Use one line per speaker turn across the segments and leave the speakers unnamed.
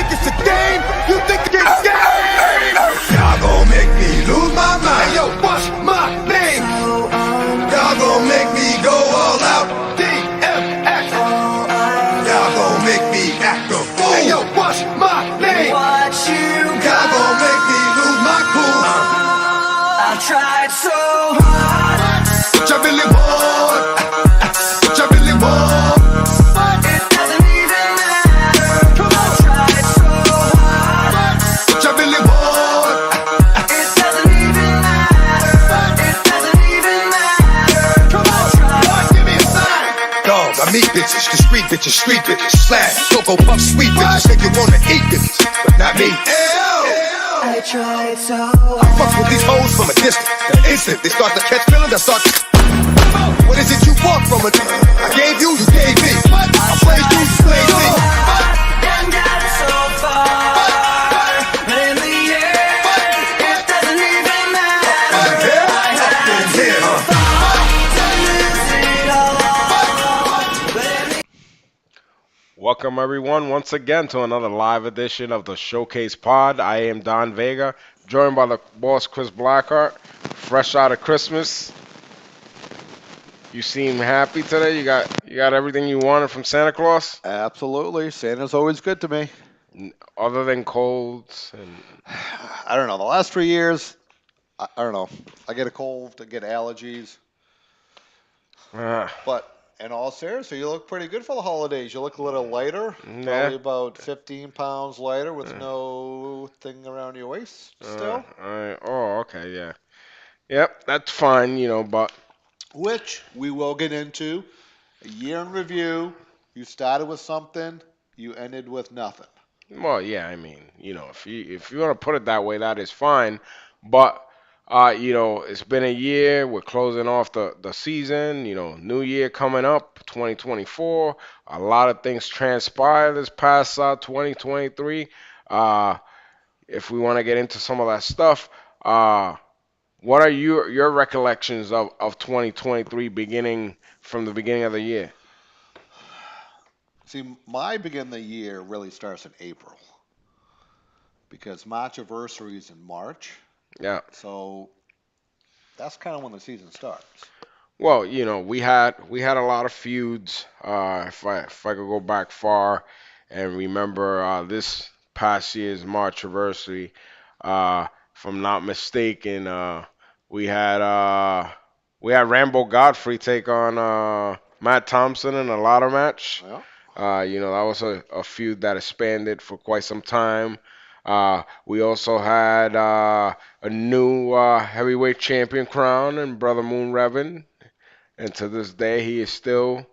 think it's a game? You think it's a game? Y'all gon' make me lose my mind. Hey, yo, what's my name? Y'all gon' make me go all out. DMX. Y'all gon' make me act a fool. Hey, yo, what's my name? What you got? Y'all gon' make me lose my cool. I tried so hard. What you really want? What you really want? But it doesn't even matter. Come on. I tried so hard. What you really want? It doesn't even matter. But it doesn't even matter. Come on. Boy, give me a sign. Dog, I meet bitches, the street bitches, slash, cocoa puff, sweet bitches. Say you wanna eat bitches, but not me. I tried so hard. I fuck with these hoes from a distance. The instant they start to catch feelings, I start to. What is it you want from a nigga? I gave you, you gave me. I played you, you played me. And got so far, but in the end, it doesn't even matter. I had to lose it all.
Welcome everyone once again to another live edition of the Showcase Pod. I am Don Vega, joined by the boss Chris Blackheart, fresh out of Christmas. You seem happy today. You got everything you wanted from Santa Claus,
Absolutely. Santa's always good to me.
other than colds. And
I don't know. The last 3 years, I don't know. I get a cold, I get allergies. But in all seriousness, you look pretty good for the holidays. You look a little lighter, probably about 15 pounds lighter with no thing around your waist still.
Oh, okay, yeah. Yep, that's fine, but
Which we will get into. A year in review. You started with something, you ended with nothing.
well, yeah, I mean, if you want to put it that way, that is fine. But it's been a year. We're closing off the season. New year coming up, 2024. A lot of things transpired this past 2023. If we want to get into some of that stuff, what are your recollections of 2023 beginning from the beginning of the year?
See, my beginning of the year really starts in April because March anniversary is in March.
Yeah.
So that's kind of when the season starts.
Well, we had a lot of feuds. If I could go back far and remember this past year's March anniversary, if I'm not mistaken, we had Rambo Godfrey take on Matt Thompson in a ladder match.
Yeah.
That was a feud that expanded for quite some time. We also had a new heavyweight champion crown in Brother Moon Revin. And to this day, he is still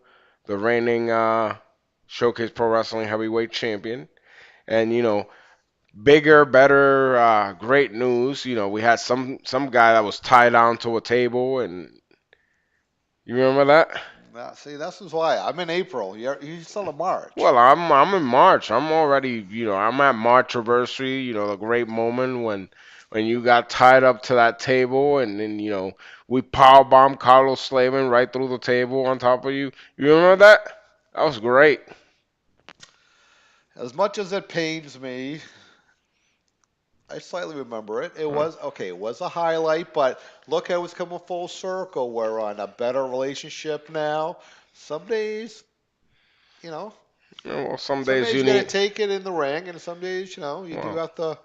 the reigning Showcase Pro Wrestling heavyweight champion. And, bigger, better, great news. We had some guy that was tied down to a table. And you remember that?
Now, see, this is why. I'm in April. You're still in March.
Well, I'm in March. I'm already, I'm at March anniversary. The great moment when you got tied up to that table, and then we powerbombed Carlos Slavin right through the table on top of you. You remember that? That was great.
As much as it pains me, I slightly remember it. It was okay. It was a highlight, but look how it's coming full circle. We're on a better relationship now. Some days,
Yeah, well, some
some
days
days
you
you gotta
need.
take it in the ring, and some days, you do
Well,
have to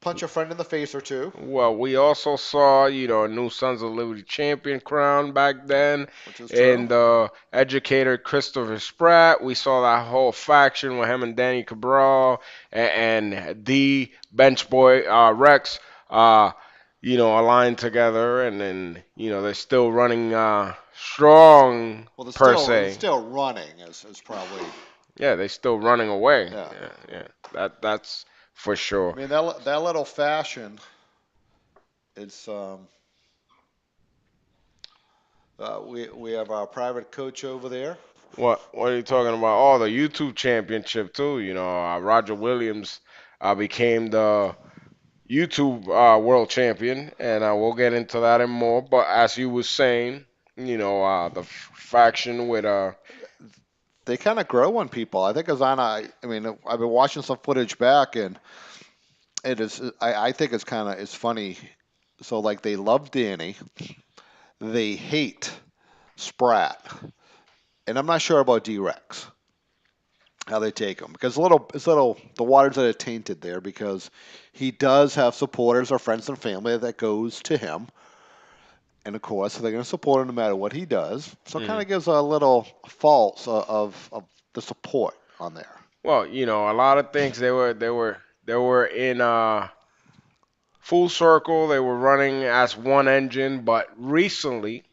punch a friend in the face or two,
well, we also saw, a new Sons of Liberty champion crown back then,
which is
and
true.
educator Christopher Spratt. We saw that whole faction with him and Danny Cabral and the bench boy Rex, aligned together, and then they're still running strong
Well,
per
they're
se.
still running is probably.
Yeah, they're still running away.
Yeah.
Yeah. That's for sure.
I mean that little fashion. It's we have our private coach over there.
What are you talking about? Oh, the YouTube championship too. Roger Williams became the YouTube world champion, and we'll get into that and more. But as you were saying, the faction with
they kind of grow on people. I think it's on. I mean, I've been watching some footage back, and it is. I think it's funny. So like they love Danny, they hate Sprat, and I'm not sure about D-Rex how they take him because it's a little the waters that are tainted there because he does have supporters or friends and family that goes to him, and of course they're going to support him no matter what he does. So it kind
Mhm.
of gives a little false of the support on there.
Well, a lot of things they were in full circle. They were running as one engine, but recently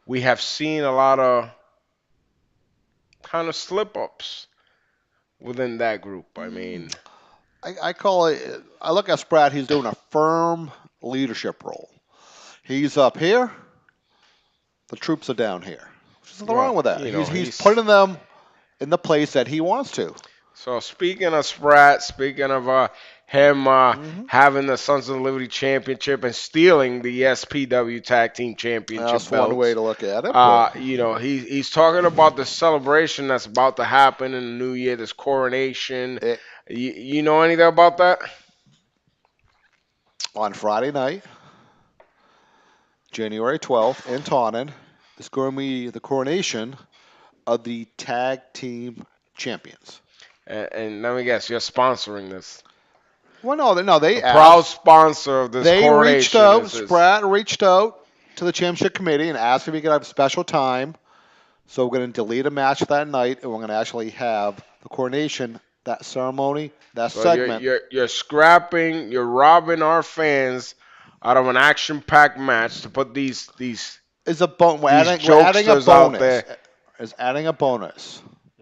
we have seen a lot of kind of slip ups within that group. I
Mm,
mean,
I call it. I look at Spratt. He's doing a firm leadership role. He's up here. The troops are down here. There's nothing wrong
well,
with that. He's
he's
putting them in the place that he wants to.
so speaking of Sprat, speaking of him
Hmm.
having the Sons of Liberty Championship and stealing the SPW Tag Team Championship
That's one way
belts.
to look at it, but
He's talking about the celebration that's about to happen in the new year, this coronation.
it,
You know anything about that?
on Friday night, January 12th, in Taunton, is going to be the coronation of the tag team champions.
And let me guess, you're sponsoring this.
Well, no,
A
they
proud
asked.
sponsor of this
They reached
coronation
out.
is
Spratt reached out to the championship committee and asked if he could have a special time. So we're going to delete a match that night, and we're going to actually have the coronation, that ceremony, that
so you're
segment.
you're you're scrapping, you're robbing our fans out of an action-packed match to put these
Is a bon-
these
we're adding a
jokesters out
bonus.
there.
Is adding a bonus.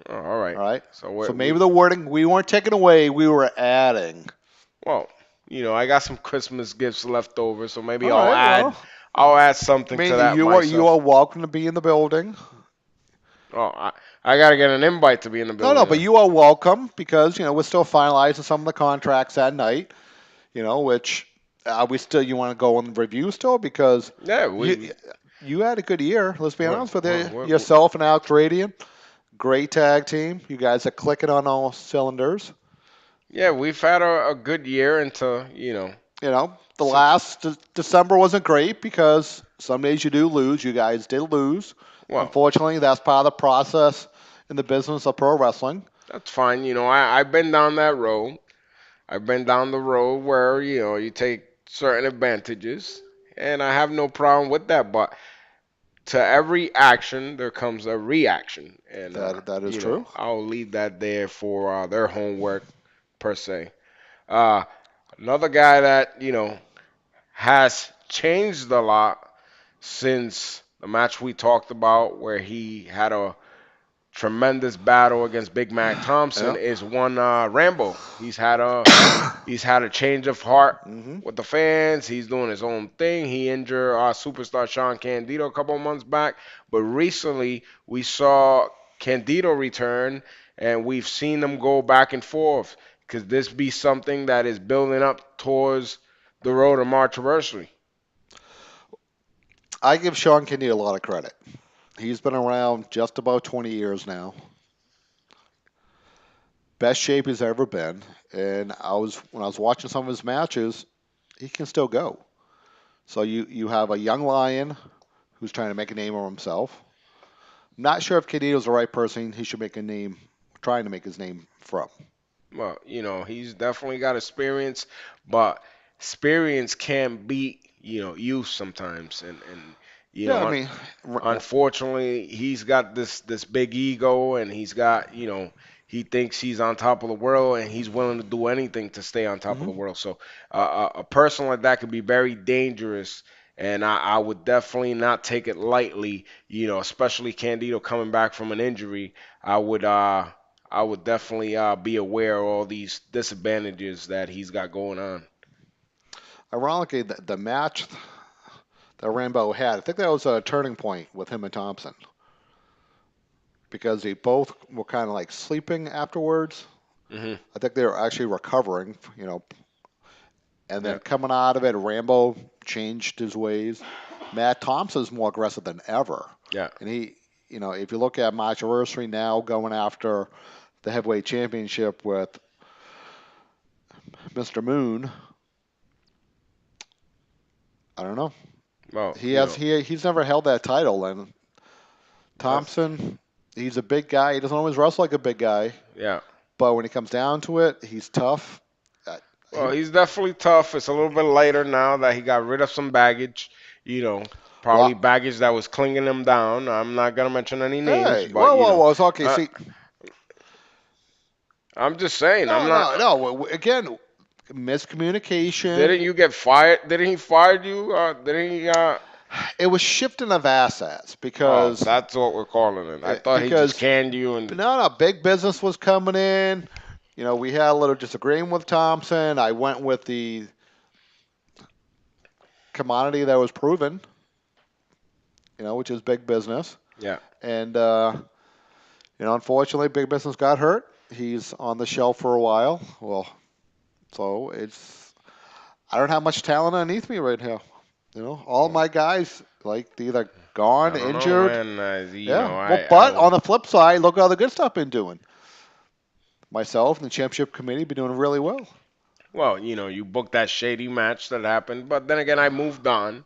Oh, all right.
All right.
So
So
we
maybe the wording we weren't taking away, we were adding.
well, I got some Christmas gifts left over, so maybe
All
I'll
right.
add
Well,
I'll add
I
something to
mean,
that
you are
myself.
welcome to be in the building.
Oh, I gotta get an invite to be in the
No,
building
but
then.
you are welcome because we're still finalizing some of the contracts that night. Which we still you want to go and review still because
Yeah,
you you had a good year. Let's be
we're,
honest with
we're,
you.
we're,
Yourself and Alex Radian, great tag team. You guys are clicking on all cylinders.
yeah, we've had a good year into
The
since
last December wasn't great because some days you do lose. You guys did lose.
well,
Unfortunately, that's part of the process in the business of pro wrestling.
that's fine. I've been down that road. I've been down the road where you take certain advantages, and I have no problem with that. But to every action there comes a reaction, and
That is true.
I'll leave that there for their homework per se. Uh, Another guy that has changed a lot since the match we talked about, where he had a tremendous battle against Big Mac Thompson,
Yeah.
is one Rambo. He's had a change of heart
Hmm.
with the fans. He's doing his own thing. He injured our superstar Sean Candido a couple of months back, but recently we saw Candido return, and we've seen them go back and forth. Could this be something that is building up towards the road of March anniversary?
I give Sean Kinney a lot of credit. He's been around just about 20 years now. Best shape he's ever been. And when I was watching some of his matches, he can still go. So you have a young lion who's trying to make a name of himself. Not sure if Candido's the right person he should make a name, trying to make his name from.
Well, he's definitely got experience, but experience can beat, youth sometimes. And you
Yeah, I
know,
mean,
unfortunately, he's got this big ego, and he's got, he thinks he's on top of the world, and he's willing to do anything to stay on top of
mhm.
the world. So a person like that could be very dangerous, and I would definitely not take it lightly. Especially Candido coming back from an injury. I would definitely be aware of all these disadvantages that he's got going on.
Ironically, the match that Rambo had, I think that was a turning point with him and Thompson because they both were kind of like sleeping afterwards.
Hmm.
I think they were actually recovering, and then
Yeah.
coming out of it, Rambo changed his ways. Matt Thompson's more aggressive than ever,
Yeah.
and if you look at my anniversary now going after the heavyweight championship with Mr. Moon, I don't know.
Well,
He's never held that title, and
that's
Thompson, he's a big guy. He doesn't always wrestle like a big guy,
yeah.
but when it comes down to it, he's tough. Uh, he,
Well, he's definitely tough. It's a little bit lighter now that he got rid of some baggage. You know, probably
well,
baggage that was clinging him down. I'm not gonna mention any names,
hey,
but
whoa, whoa, whoa. It's okay.
uh,
See,
I'm just saying. I'm
no,
not.
no, no. Again, miscommunication.
Didn't you get fired? Didn't he fire you? Didn't he?
It was shifting of assets
Oh,
because
that's what we're calling it. I thought he just
because
canned you and.
no, big business was coming in. We had a little disagreement with Thompson. I went with the commodity that was proven, which is big business.
Yeah.
And unfortunately, big business got hurt. He's on the shelf for a while. Well, so I don't have much talent underneath me right now. All my guys like they're either gone,
I don't know,
injured.
man.
Yeah. Well, but on the flip side, look at all the good stuff I've been doing. Myself and the championship committee been doing really well.
Well, you booked that shady match that happened, but then again, I moved on.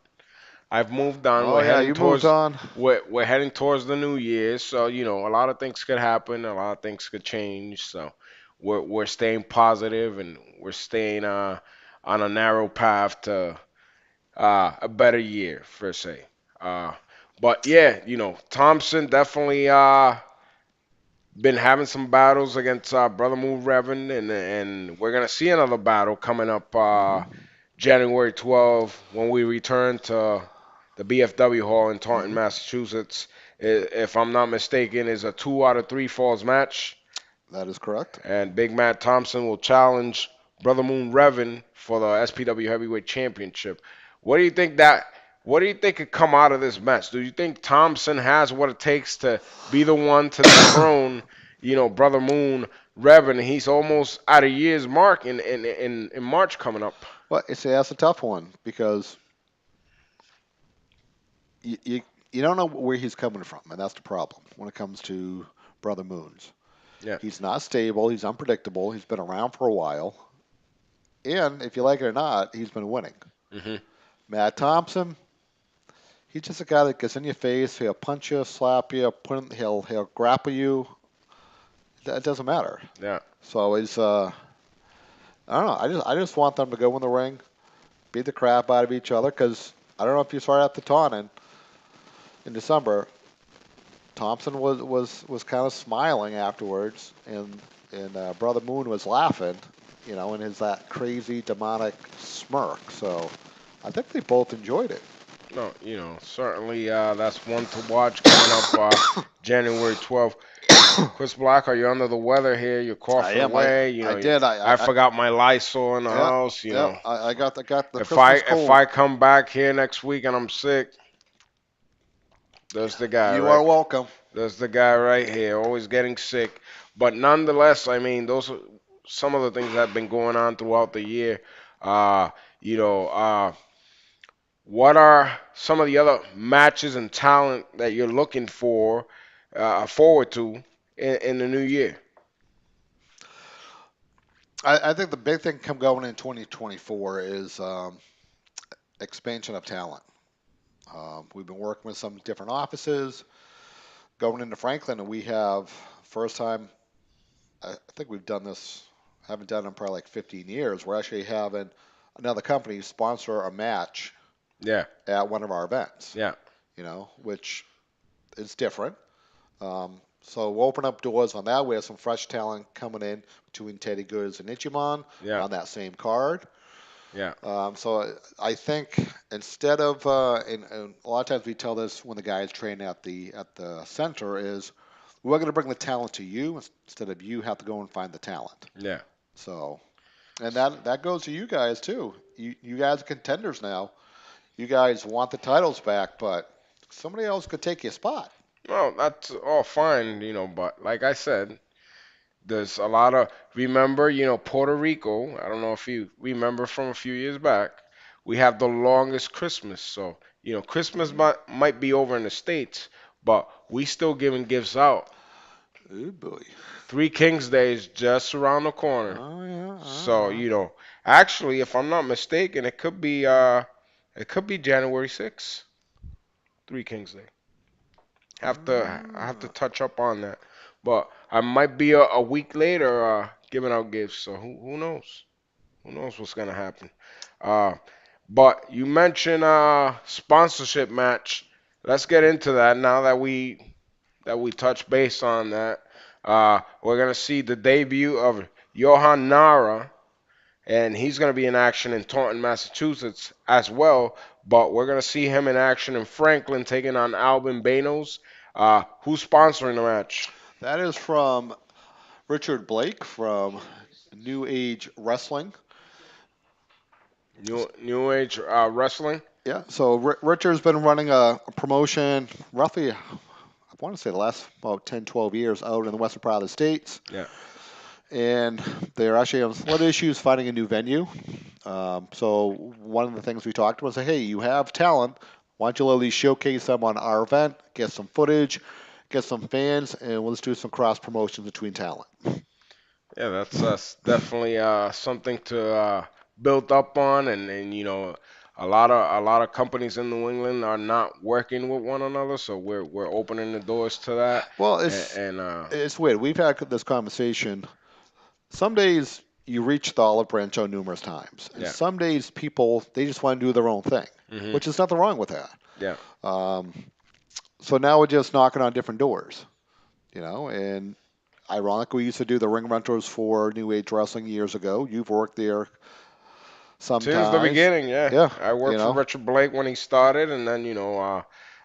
I've moved on.
Oh yeah, you moved on.
We're heading towards the new year, so a lot of things could happen, a lot of things could change. So we're staying positive and we're staying on a narrow path to a better year per se. Uh, but yeah, Thompson definitely been having some battles against Brother Moon Revan, and we're gonna see another battle coming up
Hmm.
January 12th when we return to the BFW Hall in Taunton,
Hmm.
Massachusetts. If I'm not mistaken, is a 2 out of 3 falls match,
That is correct.
and Big Matt Thompson will challenge Brother Moon Revan for the SPW Heavyweight Championship. What do you think that? What do you think could come out of this match? Do you think Thompson has what it takes to be the one to dethrone, Brother Moon Revan? He's almost at a year's mark in March coming up.
Well, that's a tough one because you don't know where he's coming from, and that's the problem when it comes to Brother Moons.
Yeah.
He's not stable. He's unpredictable. He's been around for a while, and if you like it or not, he's been winning.
Mhm.
Matt Thompson, he's just a guy that gets in your face. He'll punch you, slap you, he'll grapple you. It doesn't matter.
Yeah.
So I don't know. I just want them to go in the ring, beat the crap out of each other. Because I don't know if you saw it at the taunting in December. Thompson was kind of smiling afterwards, and Brother Moon was laughing, in his that crazy demonic smirk. So I think they both enjoyed it.
No, certainly that's one to watch coming up January 12th. Chris Black, are you under the weather here? You're
I
coughing
am. I
away.
I did.
I forgot my Lysol in the
Yeah,
house.
yeah. I got the
If I
Christmas
if
cold.
I come back here next week and I'm sick, there's the guy,
You
right?
are welcome.
There's the guy right here, always getting sick. But nonetheless, I mean, those are some of the things that have been going on throughout the year. Uh, you know, uh, what are some of the other matches and talent that you're looking forward to in the new year?
I think the big thing come going in 2024 is expansion of talent. We've been working with some different offices going into Franklin, and we have first time. I think we've done this. Haven't done it in probably like 15 years. We're actually having another company sponsor a match
Yeah,
at one of our events.
yeah,
Which is different. So we'll open up doors on that. We have some fresh talent coming in between Teddy Goods and Ichiban
yeah,
on that same card.
yeah,
So I think instead of and a lot of times we tell this when the guys train at the center is we're going to bring the talent to you instead of you have to go and find the talent.
yeah.
So and that goes to you guys too. You guys are contenders now. You guys want the titles back, but somebody else could take your spot.
Well, that's all fine, but like I said, there's a lot of remember, Puerto Rico. I don't know if you remember from a few years back. We have the longest Christmas, so Christmas
Mhm.
might be over in the States, but we still giving gifts out.
Oh boy.
Three Kings Day is just around the corner.
Oh yeah.
So, actually, if I'm not mistaken, it could be January 6th, Three Kings Day. I have to touch up on that. But I might be a week later giving out gifts, so who knows? Who knows what's gonna happen? Uh, but you mentioned sponsorship match. Let's get into that now that we touch base on that. We're gonna see the debut of Johan Nara, and he's gonna be in action in Taunton, Massachusetts as well. But we're gonna see him in action in Franklin, taking on Albin Banos. Who's sponsoring the match?
That is from Richard Blake from New Age Wrestling.
New Age Wrestling.
Yeah, so Richard's been running a promotion roughly, I want to say the last about 10, 12 years out in the western part of the states.
Yeah.
And they're actually having a lot of issues finding a new venue. So one of the things we talked about was, hey, you have talent. Why don't you at least showcase them on our event, get some footage, get some fans, and we'll just do some cross promotions between talent.
Yeah, that's definitely something to build up on, and a lot of companies in New England are not working with one another, so we're opening the doors to that,
Well,
and
it's weird. We've had this conversation. Some days you reach the olive branch on numerous times, and
yeah,
some days people they just want to do their own thing,
hmm
which is nothing wrong with that.
yeah,
Um, so now we're just knocking on different doors, and ironically, we used to do the ring rentals for New Age Wrestling years ago. You've worked there
since the
sometimes.
beginning, yeah,
Yeah,
I
you
worked for
know.
Richard Blake when he started, and then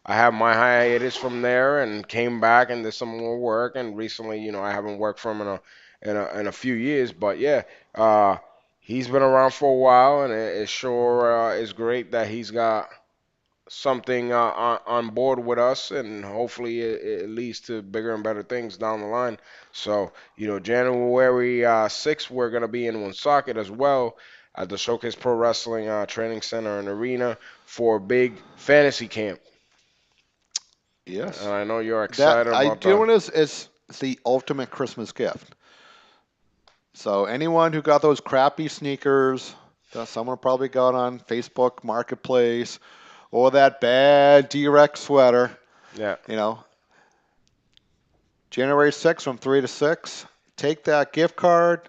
I had my hiatus from there and came back and did some more work, and recently, I haven't worked for him in a few years, but yeah, uh, he's been around for a while, and it sure is great that he's got something on board with us, and hopefully it leads to bigger and better things down the line. So, January 6th, we're going to be in Woonsocket as well at the Showcase Pro Wrestling Training Center and Arena for a big fantasy camp. And
Yes.
I know you're
That
excited
I
about
do
that.
know this is the ultimate Christmas gift. So anyone who got those crappy sneakers that someone probably got on Facebook Marketplace or that bad D-Rex sweater,
Yeah.
you know, January 6th from 3 to 6, take that gift card,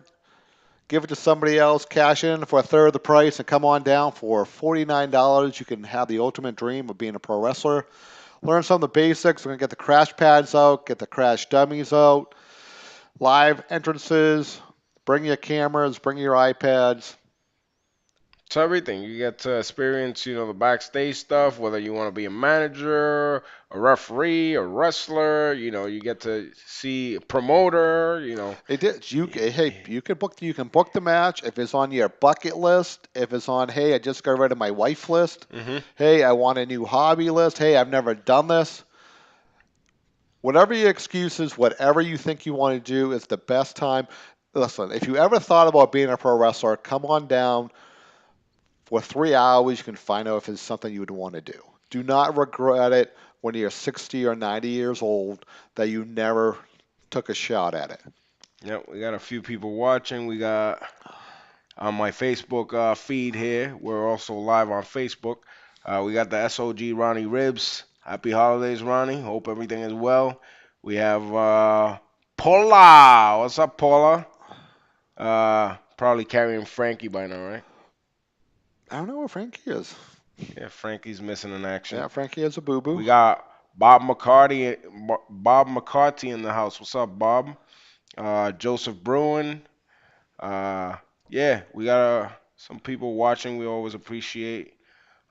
give it to somebody else, cash in for a third of the price, and come on down for $49. You can have the ultimate dream of being a pro wrestler. Learn some of the basics. We're going to get the crash pads out, get the crash dummies out, live entrances, bring your cameras, bring your iPads.
It's everything. You get to experience, the backstage stuff, whether you want to be a manager, a referee, a wrestler, you get to see a promoter.
It is. Hey, you can book the match if it's on your bucket list. If it's on, hey, I just got rid of my wife list.
Hmm.
Hey, I want a new hobby list. Hey, I've never done this. Whatever your excuses, whatever you think you want to do is the best time. Listen, if you ever thought about being a pro wrestler, come on down for 3 hours. You can find out if it's something you would want to do. Do not regret it when you're 60 or 90 years old that you never took a shot at it.
Yep, we got a few people watching. We got on my Facebook feed here. We're also live on Facebook. We got the SOG Ronnie Ribs. Happy holidays, Ronnie. Hope everything is well. We have Paula. What's up, Paula? Probably carrying Frankie by now, right?
I don't know where Frankie is.
Yeah, Frankie's missing in action.
Yeah, Frankie has a boo boo.
We got Bob McCarty in the house. What's up, Bob? Joseph Bruin. Uh, yeah, we got some people watching. We always appreciate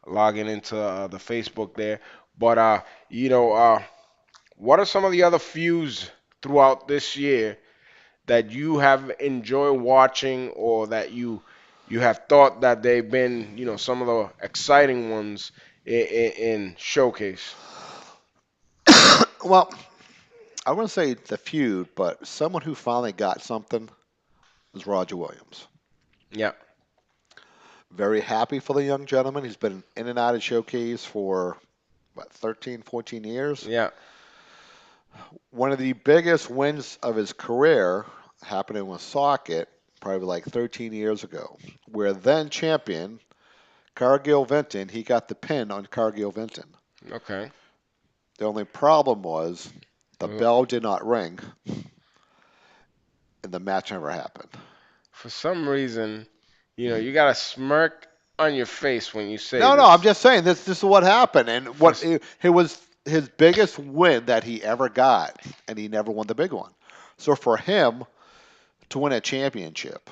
logging into the Facebook there. But what are some of the other feuds throughout this year that you have enjoyed watching, or that you have thought that they've been, some of the exciting ones in Showcase?
Well, I wouldn't say the feud, but someone who finally got something is Roger Williams.
Yeah,
Very happy for the young gentleman. He's been in and out of Showcase for, what, 13, 14 years.
yeah.
One of the biggest wins of his career happened in Woonsocket probably like 13 years ago, where then champion Cargill Vinton, he got the pin on Cargill Vinton.
Okay.
The only problem was the
Well,
bell did not ring and the match never happened.
for some reason, you got a smirk on your face when you say
No, I'm
this.
just saying this is what happened, and
For,
what it was his biggest win that he ever got, and he never won the big one. So for him to win a championship,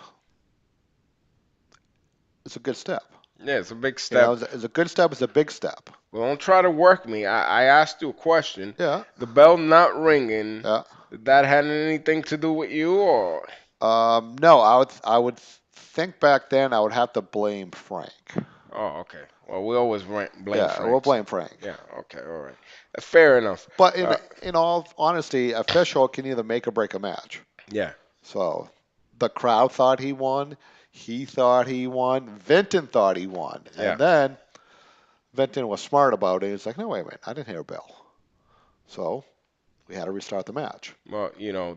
it's a good step.
yeah, it's a big
You know,
step.
it's a good step. It's a big step.
Well, don't try to work me. I asked you a question.
Yeah,
The bell not ringing,
yeah.
did that had anything to do with you or?
No, I would think back then I would have to blame Frank.
Oh, okay. Well, we always blame
Yeah, we'll
Frank.
blame Frank.
Yeah, okay, all right. Fair enough.
But
Uh,
in all honesty, official can either make or break a match.
yeah,
So the crowd thought he won. He thought he won. Vinton thought he won.
yeah.
And then Vinton was smart about it. He's like, no, wait a minute. I didn't hear a bell. So we had to restart the match.
Well,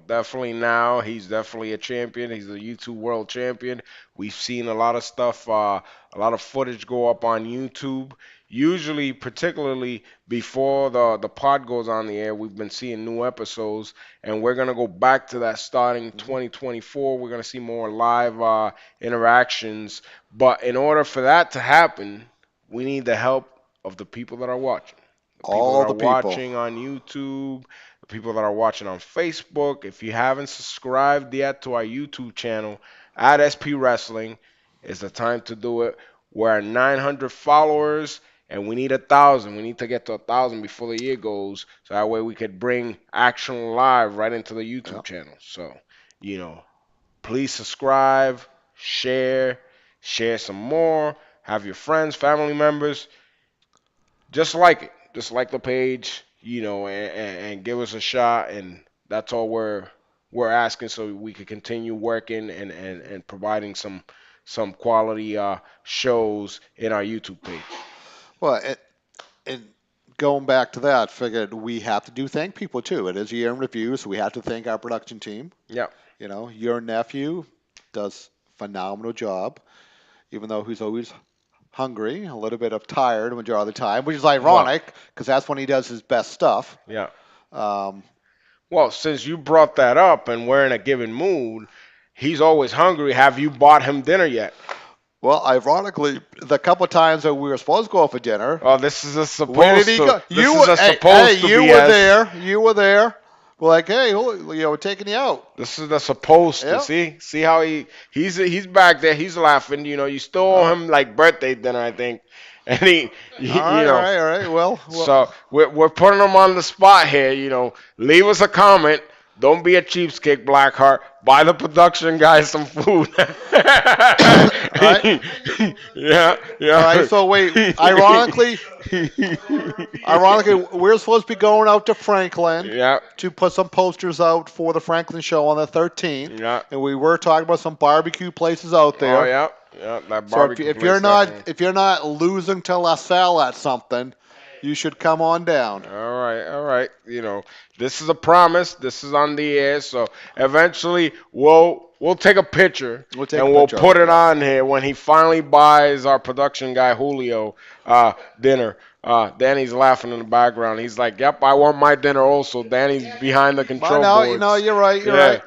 definitely now he's definitely a champion. He's a YouTube world champion. We've seen a lot of stuff, a lot of footage go up on YouTube. Usually, particularly before the pod goes on the air, we've been seeing new episodes, and we're gonna go back to that starting
Mhm.
2024. We're gonna see more live interactions, but in order for that to happen, we need the help of the people that are watching. The people that
All
are
the people.
watching on YouTube, the people that are watching on Facebook. If you haven't subscribed yet to our YouTube channel at SP Wrestling, it's the time to do it. We're at 900 followers and we need 1,000. We need to get to 1,000 before the year goes, so that way we could bring action live right into the
Yeah.
YouTube channel. So, please subscribe, share, share some more, have your friends, family members just like it. Just like the page, and give us a shot. And that's all we're asking, so we can continue working and providing some quality shows in our YouTube page.
Well, and going back to that, figured we have to do thank people too. It is a year in review, so we have to thank our production team.
Yeah,
You know, your nephew does phenomenal job, even though he's always hungry, a little bit of tired majority of the time, which is
well,
ironic because that's when he does his best stuff.
yeah.
Um,
Well, since you brought that up and we're in a given mood, he's always hungry. Have you bought him dinner yet?
well, ironically, the couple times that we were supposed to go out for dinner,
Oh, this is
where did
supposed
he
to.
go?
This
You
is
were,
a
hey,
supposed to
you
be
were
as.
there. You were there. We're like, hey, we're taking you out.
This is the supposed to
Yep.
see how he's back there. He's laughing. You still owe him like birthday dinner, I think, and
All right, all right, all right. Well,
So we're putting him on the spot here. Leave us a comment. Don't be a cheapskate, Blackheart. Buy the production guys some food.
all right.
Yeah, yeah.
All right, so wait. Ironically, we're supposed to be going out to Franklin
Yeah,
to put some posters out for the Franklin show on the 13th,
yeah.
and we were talking about some barbecue places out there.
Oh, yeah, yeah. That
So
barbecue
if
place
you're not
definitely.
if you're not losing to LaSalle at something, you should come on down.
All right, all right. This is a promise. This is on the air, so eventually we'll take a picture
We'll take
and
a
we'll
picture of
put
it,
it
yeah.
on here when he finally buys our production guy Julio dinner. Danny's laughing in the background. He's like, "Yep, I want my dinner also." Danny's behind the
But
control
no,
boards.
you're right. You're
Yeah,
right.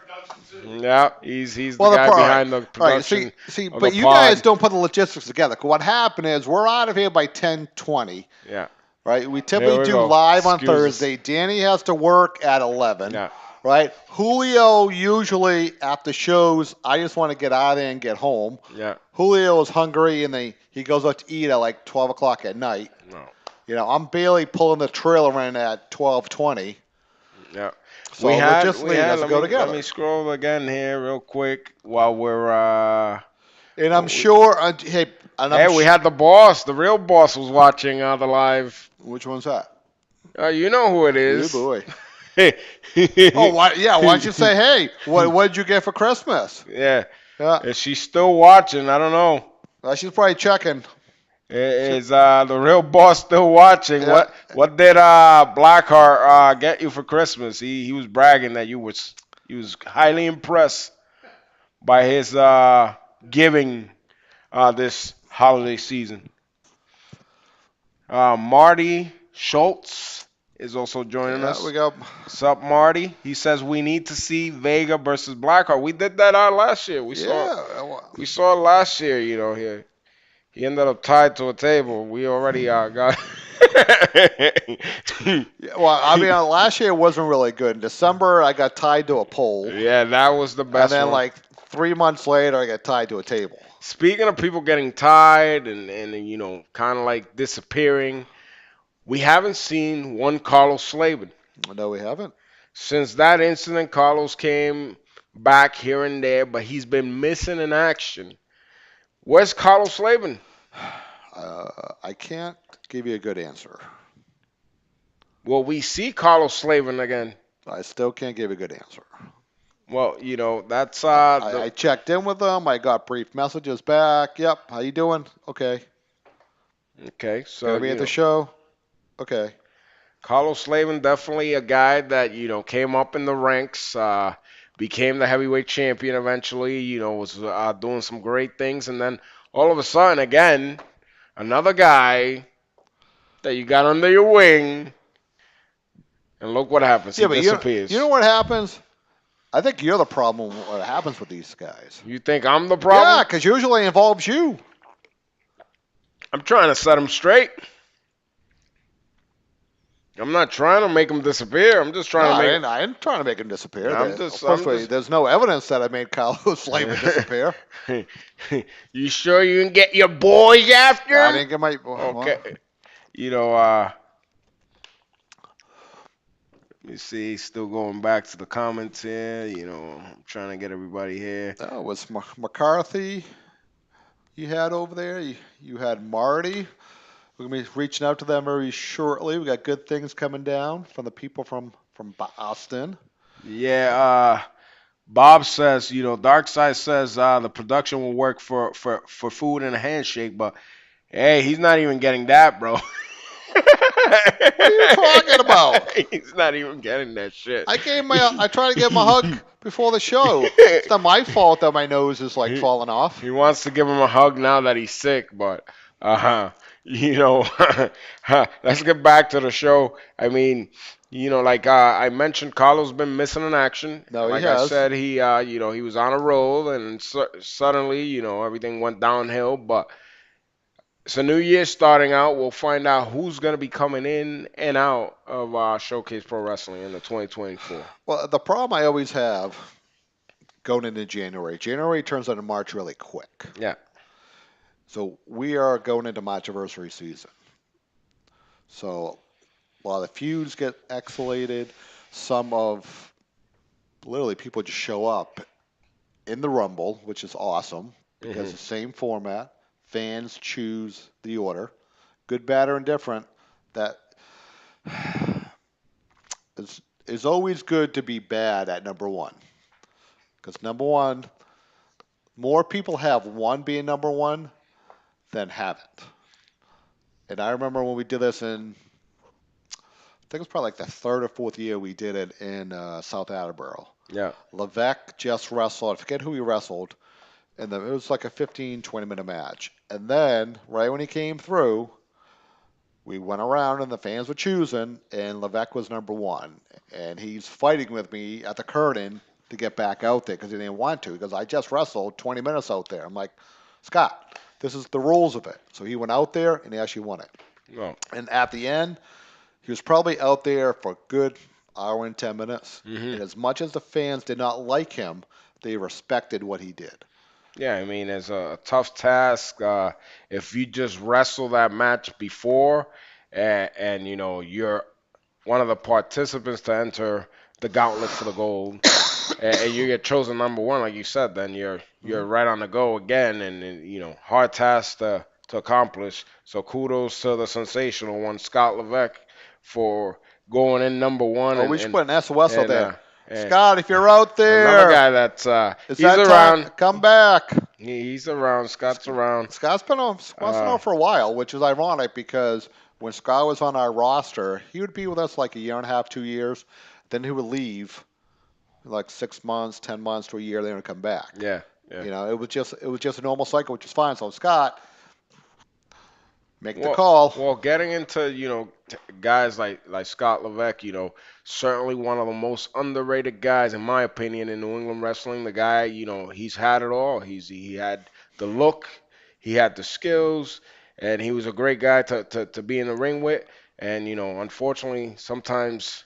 yeah. He's the
Well,
guy
all right,
behind the
all right. See,
production of the
but you guys
pod.
don't put the logistics together. 'Cause what happened is we're out of here by 10:20.
Yeah.
Right? We
Here
typically
we
do
go.
live on
Excuses.
Thursday. Danny has to work at 11.
Yeah.
Right? Julio usually after shows, I just want to get out of there and get home.
Yeah.
Julio is hungry and he goes out to eat at like 12 o'clock at night.
No.
I'm barely pulling the trailer in at 12:20.
Yeah.
So logistically, it doesn't go
Let
together.
me scroll again here real quick while we're
And I'm sure, hey, and I'm
we had the boss, the real boss was watching the live.
which one's that?
You know who it
You
is.
boy.
Oh,
Oh, why don't you say, hey, what did you get for Christmas?
Yeah.
Yeah,
Is she still watching? I don't know.
she's probably checking.
Is the real boss still watching?
Yeah.
What did Blackheart get you for Christmas? He was bragging that he was highly impressed by his giving this holiday season. Marty Schultz is also joining
Yeah, we
us.
got.
What's up, Marty? He says we need to see Vega versus Blackheart. We did that last year.
Yeah.
We saw it last year. He ended up tied to a table. We already got.
Yeah, well, I mean, last year wasn't really good. In December, I got tied to a pole,
Yeah, that was the
and
best
then
one.
like 3 months later, I got tied to a table.
Speaking of people getting tied and kind of like disappearing, we haven't seen one Carlos Slavin.
No, we haven't.
Since that incident, Carlos came back here and there, but he's been missing in action. Where's Carlos Slavin?
I can't give you a good answer.
Will we see Carlos Slavin again?
I still can't give you a good answer.
Well, that's
I checked in with them. I got brief messages back. Yep, how you doing? Okay.
okay. So
Gonna be at the show. Okay.
Carlos Slavin definitely a guy that came up in the ranks, became the heavyweight champion eventually. Was doing some great things, and then all of a sudden, again, another guy that you got under your wing, and look what happens.
Yeah,
He
but
disappears.
you know what happens? I think you're the problem. What happens with these guys?
You think I'm the
Yeah,
problem?
because usually it involves you.
I'm trying to set him straight. I'm not trying to make him disappear. I'm just
No,
trying to make.
I ain't trying to make him disappear.
I'm just.
First
I'm
of all,
just.
there's no evidence that I made Carlos Slavin disappear.
You sure you can get your boys after
I
him?
didn't get my.
Okay.
Well,
Let me see. Still going back to the comments here. I'm trying to get everybody here.
it was McCarthy you had over there. You had Marty. We're going to be reaching out to them very shortly. We got good things coming down from the people from Boston.
Yeah. Bob says, Darkside says the production will work for food and a handshake, but hey, he's not even getting that, bro.
What are you talking about?
He's not even getting that shit.
I tried to give him a hug before the show. It's not my fault that my nose is like falling off.
He wants to give him a hug now that he's sick, but let's get back to the show. I mean, like I mentioned, Carlos been missing in action.
No, he
like
has.
I said, he he was on a roll, and suddenly, everything went downhill. But it's a new year starting out. We'll find out who's gonna be coming in and out of Showcase Pro Wrestling in the 2024.
Well, the problem I always have going into January turns into March really quick.
Yeah.
So we are going into March anniversary season. So a lot of the feuds get escalated. Some of literally people just show up in the Rumble, which is awesome because the same format. Fans choose the order. Good, bad, or indifferent. That is always good to be bad at number one. Because number one, more people have one being number one than haven't. And I remember when we did this in, I think it was probably like the third or fourth year we did it in South Attleboro.
Yeah.
Levesque just wrestled. I forget who he wrestled. And it was like a 15, 20-minute match. And then, right when he came through, we went around and the fans were choosing, and Levesque was number one. And he's fighting with me at the curtain to get back out there because he didn't want to, because I just wrestled 20 minutes out there. I'm like, Scott, this is the rules of it. So he went out there and he actually won it.
Oh.
And at the end, he was probably out there for a good hour and 10 minutes. And as much as the fans did not like him, they respected what he did.
Yeah, I mean, it's a tough task. If you just wrestle that match before, and you're one of the participants to enter the gauntlet for the gold, and you get chosen number one, like you said, then you're right on the go again, and hard task to accomplish. So kudos to the sensational one, Scott Levesque, for going in number one.
Oh, we should put an SOS out there.
And
Scott, if you're out there,
another guy that's
it's
he's
that
around.
time. Come back.
He's around. Scott's around.
Scott's been
Uh,
on for a while, which is ironic because when Scott was on our roster, he would be with us like a year and a half, 2 years. Then he would leave like 6 months, 10 months to a year. Then he would come back.
yeah, yeah.
It was just a normal cycle, which is fine. So Scott, make the
Well,
call.
well, getting into guys like Scott Levesque, certainly one of the most underrated guys in my opinion in New England wrestling. The guy, he's had it all. He had the look, he had the skills, and he was a great guy to be in the ring with. And unfortunately, sometimes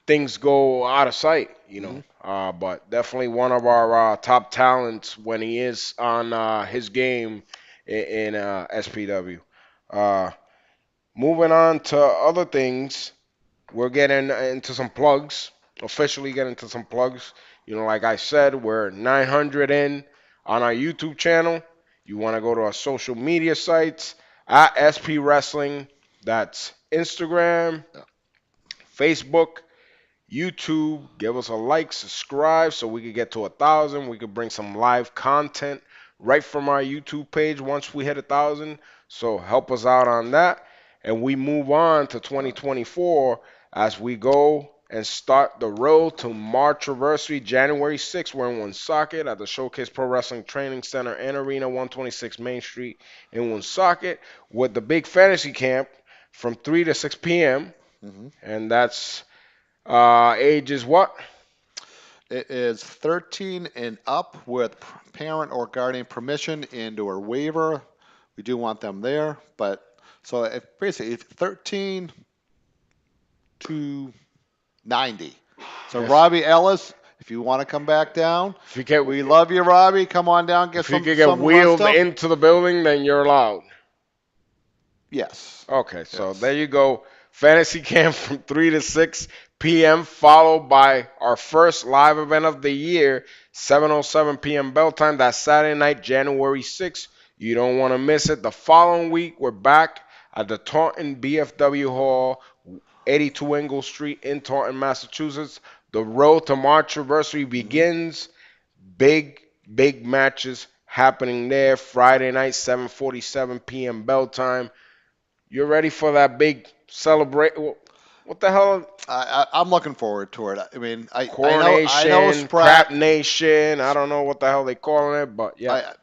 things go out of sight.
Hmm.
But definitely one of our top talents when he is on his game in SPW. Uh, Moving on to other things, we're getting into some plugs. Officially getting into some plugs. Like I said, we're 900 in on our YouTube channel. You want to go to our social media sites at SP Wrestling. That's Instagram, Facebook, YouTube. Give us a like, subscribe so we could get to 1,000. We could bring some live content right from our YouTube page once we hit 1,000. So help us out on that. And we move on to 2024 as we go and start the road to March anniversary, January 6th. We're in Woonsocket at the Showcase Pro Wrestling Training Center and Arena, 126 Main Street in Woonsocket, with the big fantasy camp from 3 to 6 p.m.
Hmm.
And that's age is what?
It is 13 and up with parent or guardian permission and or waiver. We do want them there, but so if basically it's 13 to 90. So
Yes.
Robbie Ellis, if you want to come back down,
If you get
we love you, Robbie. Come on down, get
if you
some
could get
run
wheeled
stuff.
into the building, then you're allowed.
Yes,
Okay, so
yes.
there you go. Fantasy camp from 3 to 6 p.m. followed by our first live event of the year, 7:07 p.m. bell time. That's Saturday night, January 6th. You don't want to miss it. The following week, we're back at the Taunton BFW Hall, 82 Ingle Street in Taunton, Massachusetts. The road to March anniversary
Hmm.
begins. Big, big matches happening there. Friday night, 7:47 p.m. bell time. You're ready for that big celebrate? What the hell?
I'm looking forward to it. I mean, I know
Coronation,
Sprat.
Crap Nation. I don't know what the hell they calling it, but yeah.
I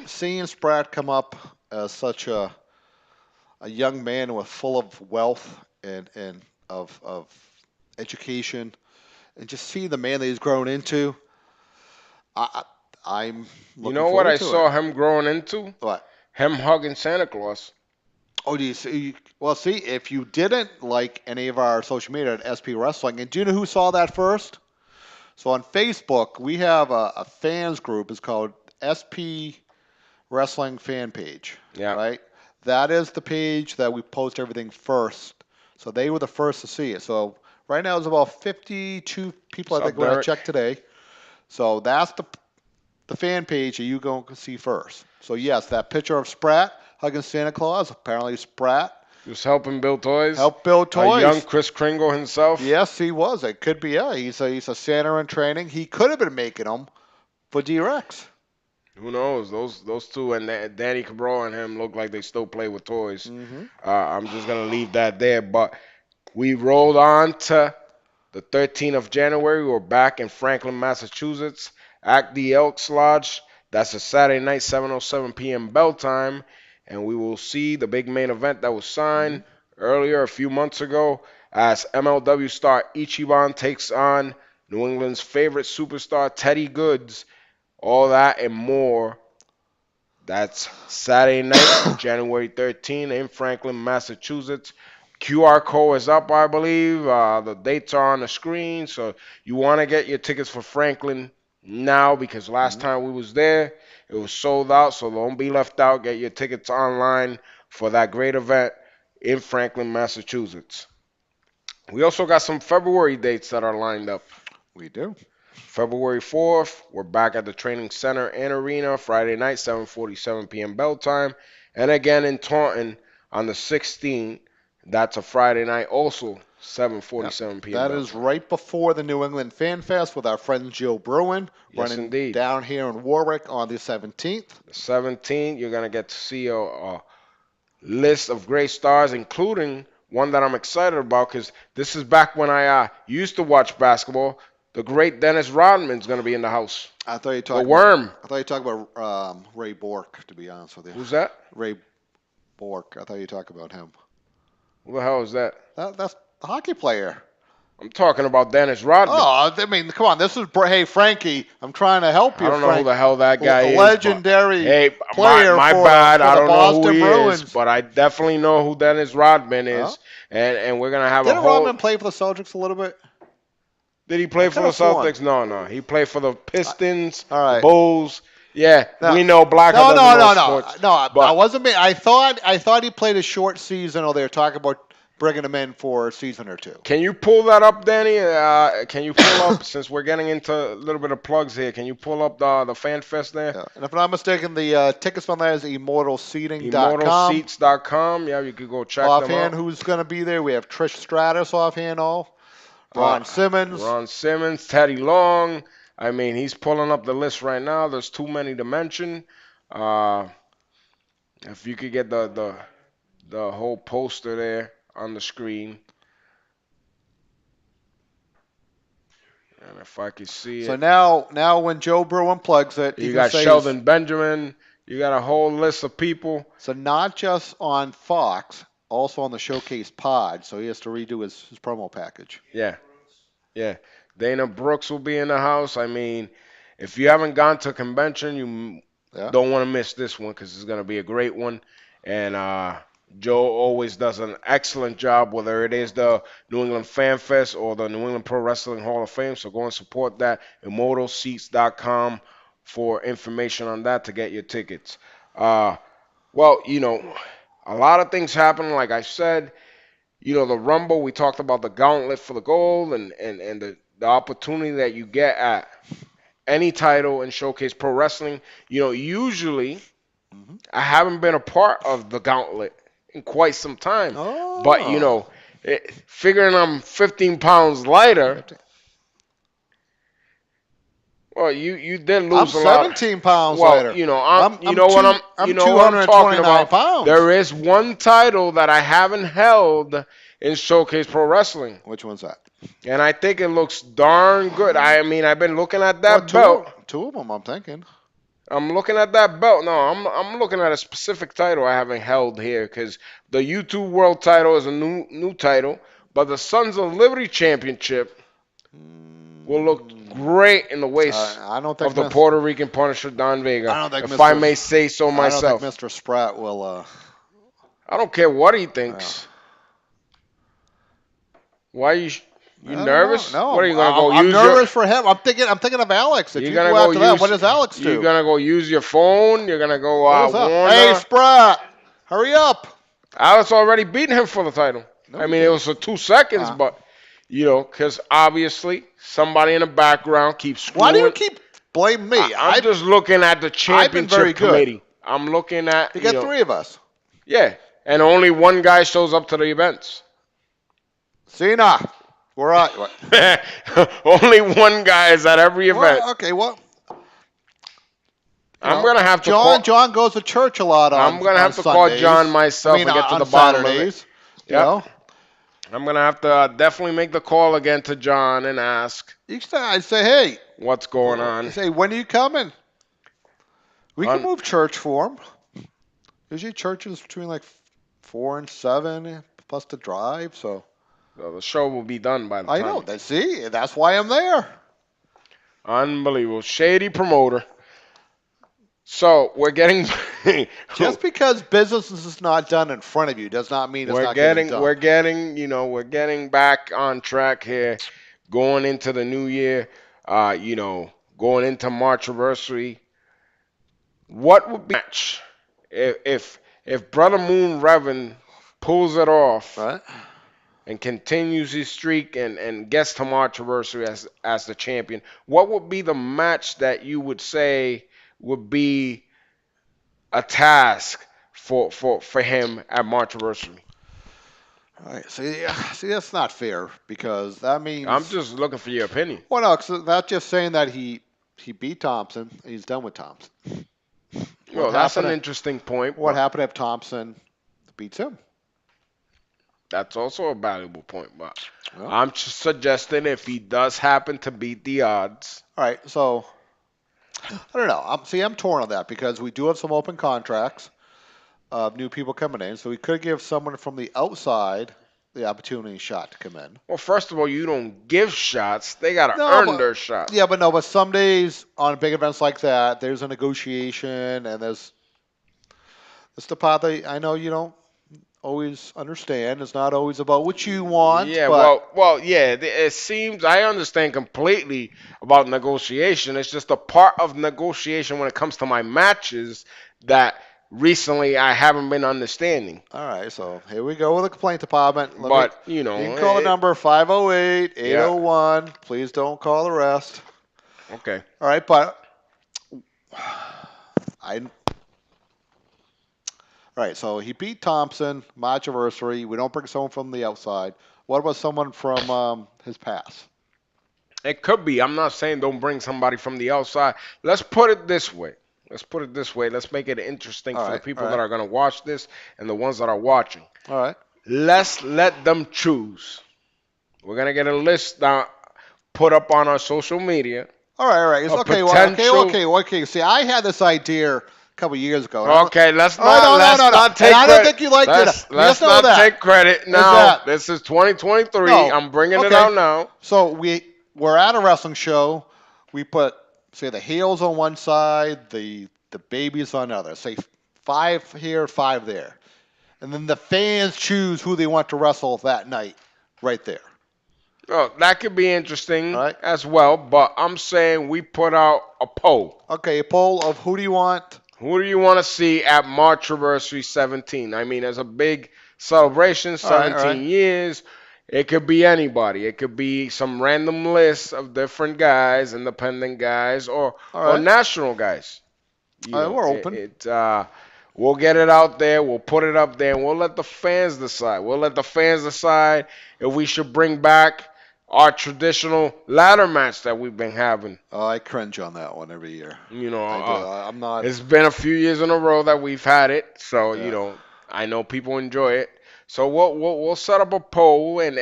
seeing Sprat come up as such a young man with full of wealth and of education, and just see the man that he's grown into. I'm
You
looking
know what I
forward to it.
saw him growing into?
What?
Him hugging Santa Claus.
Oh, do you see? Well, see, if you didn't like any of our social media at SP Wrestling, and do you know who saw that first? So on Facebook, we have a fans group. It's called SP Wrestling Fan Page,
Yeah.
right? That is the page that we post everything first. So they were the first to see it. So right now there's about 52 people I
What's
think
up,
when I
Derek?
checked today. So that's the fan page that you going to see first. So yes, that picture of Sprat hugging Santa Claus. Apparently Sprat
Just helping build toys.
helped build
A young
toys.
Chris Kringle himself.
Yes, he was. It could be. Yeah, he's a Santa in training. He could have been making them for D-Rex.
Who knows? Those two and Danny Cabral and him look like they still play with toys.
Hmm.
I'm just gonna leave that there. But we rolled on to the 13th of January. We're back in Franklin, Massachusetts, at the Elks Lodge. That's a Saturday night, 7:07 p.m. bell time, and we will see the big main event that was
Hmm.
signed earlier a few months ago as MLW star Ichiban takes on New England's favorite superstar Teddy Goods. All that and more. That's Saturday night, January 13th in Franklin, Massachusetts. QR code is up, I believe. The dates are on the screen, so you want to get your tickets for Franklin now because last
Hmm.
time we was there, it was sold out. So don't be left out. Get your tickets online for that great event in Franklin, Massachusetts. We also got some February dates that are lined up.
We do.
February 4th, we're back at the training center and arena Friday night, 7:47 p.m. bell time. And again in Taunton on the 16th, That's a Friday night also,
Yep.
7:47 p.m.
That is right before the New England Fan Fest with our friend Joe Bruin
Yes,
running
indeed.
down here in Warwick on the 17th.
The 17th, you're gonna get to see a list of great stars, including one that I'm excited about because this is back when I used to watch basketball. The great Dennis Rodman's going to be in the house.
I thought you were
The
talking
Worm.
I thought you were talking about Ray Bork, to be honest with you.
Who's that?
Ray Bork. I thought you were talking about him.
Who the hell is that?
That's the hockey player.
I'm talking about Dennis Rodman.
Oh, I mean, come on. This is hey Frankie. I'm trying to help you.
I don't know
Frank.
who the hell that guy is.
Legendary
Hey,
player
my
for,
bad.
for
I
the
don't
Boston
know who he
Bruins.
is, but I definitely know who Dennis Rodman is,
Huh?
and we're gonna have
Didn't
a whole.
Rodman play for the Celtics a little bit?
Did he play
I
for the
could've sworn.
Celtics? No. He played for the Pistons,
All right.
the Bulls. Yeah,
No.
we know Blackheart doesn't know sports.
No. I
but
wasn't. I thought he played a short season, or they were talking about bringing him in for a season or two.
can you pull that up, Danny? Can you pull up, since we're getting into a little bit of plugs here, can you pull up the Fan Fest there?
Yeah. And if I'm not mistaken, the tickets on that is immortalseating.com.
ImmortalSeats.com. Yeah, you could go check them
Offhand,
out.
who's going to be there? We have Trish Stratus offhand, Ron Simmons.
Ron Simmons, Teddy Long. I mean, he's pulling up the list right now. There's too many to mention. If you could get the whole poster there on the screen. And if I could see
So
it.
now when Joe Bruin plugs it,
You
can
got
say
Sheldon Benjamin. You got a whole list of people.
So not just on Fox, also on the Showcase Pod. So he has to redo his promo package.
Yeah. Dana Brooks will be in the house. I mean, if you haven't gone to a convention, you don't want to miss this one because it's going to be a great one. And Joe always does an excellent job, whether it is the New England Fan Fest or the New England Pro Wrestling Hall of Fame. So go and support that. ImmortalSeats.com for information on that to get your tickets. Well, a lot of things happen. Like I said, the Rumble, we talked about the gauntlet for the gold and the opportunity that you get at any title in Showcase Pro Wrestling. Usually I haven't been a part of the gauntlet in quite some time.
Oh.
But, figuring I'm 15 pounds lighter, well, you did lose
I'm
a lot.
17 pounds
Well,
lighter.
I'm
I'm
what I'm
229
talking about.
pounds.
There is one title that I haven't held in Showcase Pro Wrestling.
Which one's that?
And I think it looks darn good. I mean, I've been looking at that belt.
Two of them, I'm thinking.
I'm looking at that belt. No, I'm looking at a specific title I haven't held here because the YouTube World title is a new title, but the Sons of Liberty Championship will look great in the waist
I don't think
of the Puerto Rican Punisher Don Vega.
I don't think
if I may say so myself.
I don't think Mr. Spratt will.
I don't care what he thinks. Why you nervous?
No,
What are you gonna go
I'm
use
nervous for him. I'm thinking of Alex. If
You're
you
gonna
go
go
after that,
use-
what does Alex do?
You're gonna go use your phone. You're gonna go
What is up?
Warner.
Hey, Spratt, hurry up.
Alex already beaten him for the title.
No,
I
he
mean, it
didn't.
was for 2 seconds, but because obviously somebody in the background keeps screwing.
Why do you keep blaming me?
I'm just looking at the
I've been very
championship
good.
committee. I'm looking at
You got three of us.
Yeah, and only one guy shows up to the events.
Cena, we're on.
Only one guy is at every event.
Well, okay, well.
I'm gonna have to call.
John goes to church a lot on
I'm gonna have to
Sundays.
call John myself and get to the bottom of it.
Yep.
I'm gonna have to definitely make the call again to John and ask
I say, hey,
what's going on.
I say, when are you coming? We can move church for him. Usually church is between like 4 and 7 plus the drive, so.
The show will be done by the
I
time.
know. That's why I'm there.
Unbelievable. Shady promoter. So we're getting
Just because business is not done in front of you does not mean it's not getting done.
we're getting back on track here, going into the new year, going into March anniversary. What would be match if Brother Moon Revan pulls it off
Right?
and continues his streak and gets to March anniversary as the champion? What would be the match that you would say would be a task for him at March anniversary?
All right. See, that's not fair because that
I'm
means.
just looking for your opinion.
Well, no, 'cause that's just saying that he beat Thompson. He's done with Thompson. What
Well, that's an
happened?
interesting point,
What
but
happened if Thompson beats him?
that's also a valuable point. But
Well,
I'm just suggesting if he does happen to beat the odds.
all right. So I don't know. I'm torn on that because we do have some open contracts of new people coming in, so we could give someone from the outside the opportunity shot to come in.
Well, first of all, you don't give shots. They got to
No,
earn
but
their shot.
yeah, but no, but some days on big events like that, there's a negotiation and there's the part that I know you don't always understand. It's not always about what you want,
Yeah,
but
yeah. It seems I understand completely about negotiation. It's just a part of negotiation when it comes to my matches that recently I haven't been understanding.
all right. So here we go with the complaint department. Let me.
But you
You can
know,
call the number 508
yeah,
801. Please don't call the rest.
okay.
All right, but I. All right, so he beat Thompson, March anniversary. We don't bring someone from the outside. What about someone from his past?
It could be. I'm not saying don't bring somebody from the outside. Let's put it this way. Let's put it this way. Let's make it interesting
All
for the
right, all
people that
right,
are going to watch this and the ones that are watching.
all right.
Let's let them choose. We're going to get a list down, put up on our social media.
All right. It's
A
okay.
potential.
Okay. See, I had this idea a couple years ago.
Okay, let's
All right,
not let's
no.
not
And
take
I don't
credit.
think you liked it.
Let's
Just know
not
that.
take credit now.
that
This is 2023.
no?
I'm bringing it
Okay.
out now.
So we're at a wrestling show. We put say the heels on one side, the babies on the other. Say 5 here, 5 there, and then the fans choose who they want to wrestle that night, right there.
Well, that could be
All
interesting
right.
as well, but I'm saying we put out a poll.
Okay, a poll of who do you want?
Who do you want to see at March Anniversary 17? I mean, as a big celebration,
All right,
17 years. It could be anybody. It could be some random list of different guys, independent guys,
all
or
right.
national guys. You
All right,
know,
we're open.
we'll get it out there. We'll put it up there, and we'll let the fans decide. We'll let the fans decide if we should bring back our traditional ladder match that we've been having.
Oh, I cringe on that one every year.
You know,
I do. I'm not.
it's been a few years in a row that we've had it, so you
Yeah.
know, I know people enjoy it. So we'll set up a poll and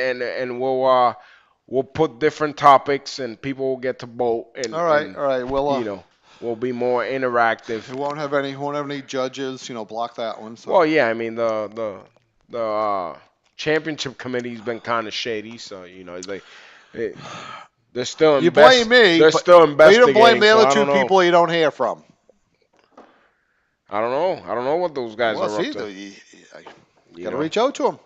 we'll put different topics and people will get to vote and
All right. Well,
you know we'll be more interactive.
it won't have any judges. Block that one. So.
Well, yeah, I mean the championship committee's been kind of shady, so you know they they're still
You blame me.
they're still
But you
investigating.
don't blame the
So
other
I
two
don't know.
people you don't hear from.
I don't know. I don't know what those guys
Well,
are up
see,
to.
you
You
got to
know,
reach out to them.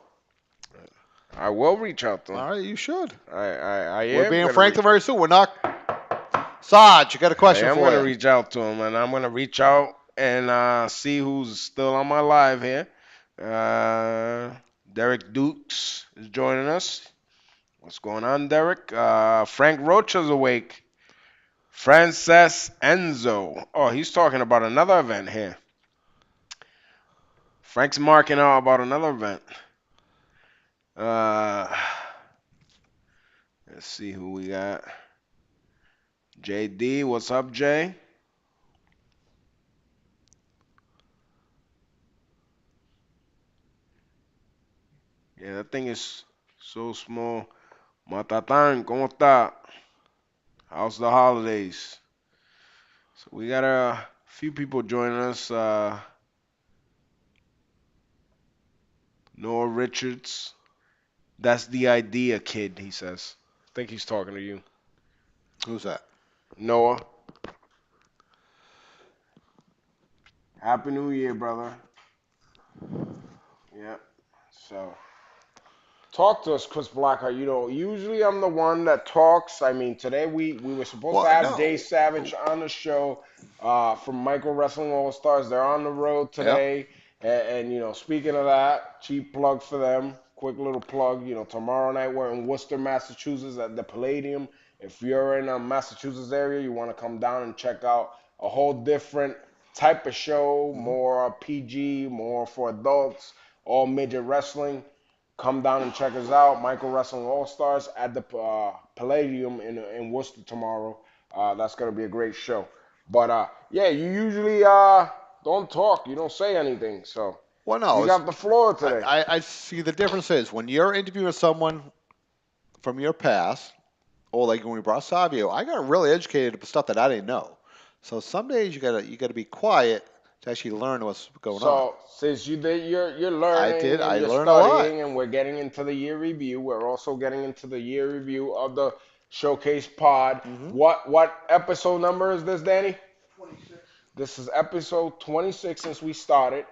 I will reach out to them.
All right, you should.
I
We're
am
being
gonna
Franklin
reach,
very soon. We're not. Sarge, you got a
I
question
am
for
gonna
you.
reach out to them, and I'm gonna reach out and see who's still on my live here. Derek Dukes is joining us. What's going on, Derek? Frank Rocha's awake. Frances Enzo. Oh, he's talking about another event here. Frank's marking out about another event. Uh, let's see who we got. JD, what's up, Jay? Yeah, that thing is so small. Matatán, ¿cómo está? How's the holidays? So we got a few people joining us. Noah Richards. That's the idea, kid, he says. I think he's talking to you.
Who's that?
Noah. Happy New Year, brother. Yeah. So talk to us, Chris Blackheart. You know, usually I'm the one that talks. I mean, today we were supposed to
Well,
have Jay
no.
Savage on the show from Micro Wrestling All Stars. They're on the road
Yep.
today. You know, speaking of that, cheap plug for them. Quick little plug. You know, tomorrow night we're in Worcester, Massachusetts at the Palladium. If you're in a Massachusetts area, you want to come down and check out a whole different type of show,
Mhm.
more PG, more for adults, all midget wrestling. come down and check us out. Michael Wrestling All Stars at the Palladium in Worcester tomorrow. That's gonna be a great show. But yeah, you usually don't talk. You don't say anything. So
Well,
you
no,
got the floor today.
I see the difference is when you're interviewing someone from your past, or like when we brought Savio, I got really educated about stuff that I didn't know. So some days you gotta be quiet to actually learn what's going on.
So since you're
I did.
learning and
I
you're
learned a lot.
studying and we're getting into the year review, we're also getting into the year review of the Showcase Pod.
Hmm.
What episode number is this, Danny? This is episode 26 since we started.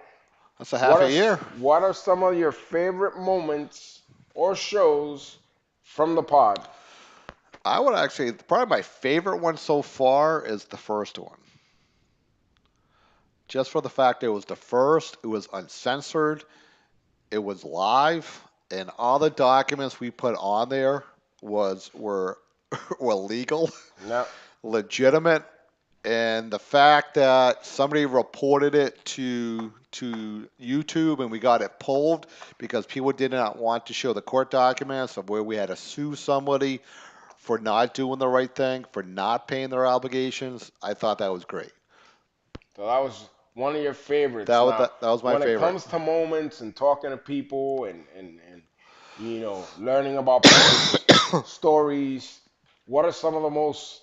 That's a half a year.
What are some of your favorite moments or shows from the pod?
I would actually probably my favorite one so far is the first one. Just for the fact it was the first, it was uncensored, it was live, and all the documents we put on there was were were legal,
No,
legitimate, and the fact that somebody reported it to YouTube and we got it pulled because people did not want to show the court documents of where we had to sue somebody for not doing the right thing, for not paying their obligations. I thought that was great.
so that was one of your favorites.
That was
Now,
that was my
when it
favorite.
comes to moments and talking to people and learning about people's stories, what are some of the most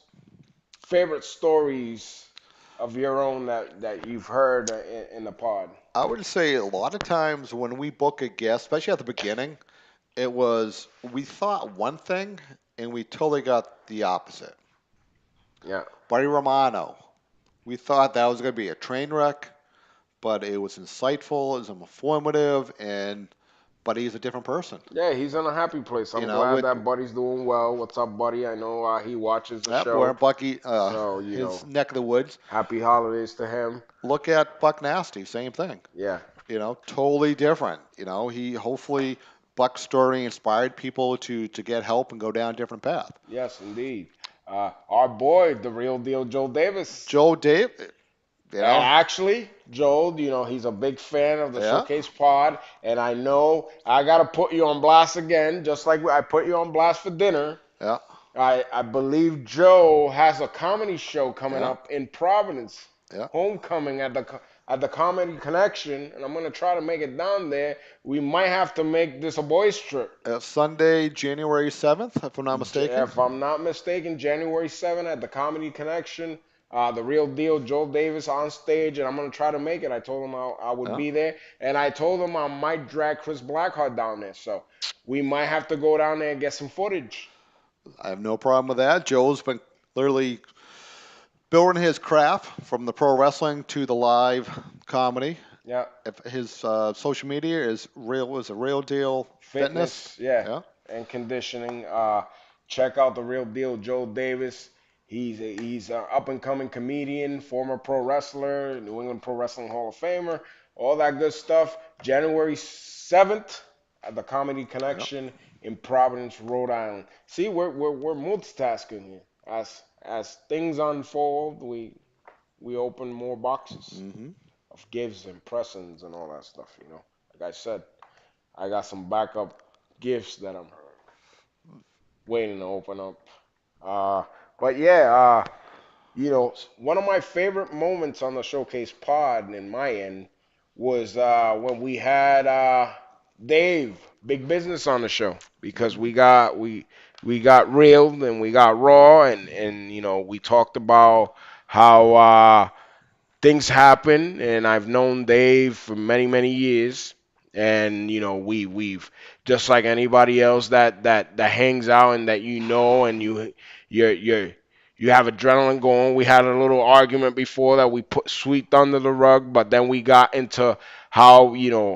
favorite stories of your own that you've heard in the pod?
I would say a lot of times when we book a guest, especially at the beginning, it was we thought one thing and we totally got the opposite.
Yeah.
Buddy Romano, we thought that was going to be a train wreck, but it was insightful, it was informative, and Buddy's a different person.
Yeah, he's in a happy place. I'm
You know,
glad
with
that Buddy's doing well. What's up, Buddy? I know he watches the
that boy
show.
Bucky,
So,
his neck of the woods.
happy holidays to him.
Look at Buck Nasty, same thing.
Yeah.
Totally different. He hopefully Buck's story inspired people to get help and go down a different path.
Yes, indeed. Our boy, the real deal, Joe Davis.
Joe Dave,
And actually, Joel, he's a big fan of the
Yeah.
Showcase Pod, and I know I gotta put you on blast again, just like I put you on blast for dinner.
yeah,
I believe Joe has a comedy show coming
Yeah.
up in Providence,
Yeah.
homecoming at the Comedy Connection, and I'm gonna try to make it down there. We might have to make this a boys trip.
Sunday, January 7th, if I'm not mistaken.
If I'm not mistaken, January 7th at the Comedy Connection. The real deal, Joel Davis on stage, and I'm gonna try to make it. I told him I would
Yeah.
be there, and I told him I might drag Chris Blackheart down there. So we might have to go down there and get some footage.
I have no problem with that. Joe's been literally building his craft from the pro wrestling to the live comedy.
Yeah,
If his social media is a real deal
fitness, yeah,
Yeah.
and conditioning. Check out the real deal, Joel Davis. He's an up and coming comedian, former pro wrestler, New England Pro Wrestling Hall of Famer, all that good stuff. January 7th at the Comedy Connection in Providence, Rhode Island. See, we're multitasking here. As things unfold, we open more boxes
Hmm.
of gifts and presents and all that stuff. Like I said, I got some backup gifts that I'm waiting to open up. But yeah, one of my favorite moments on the Showcase Pod in my end was when we had Dave, Big Business, on the show because we got real and we got raw and we talked about how things happen, and I've known Dave for many, many years. And we've just like anybody else that hangs out and that and you're you have adrenaline going. We had a little argument before that we put swept under the rug, but then we got into how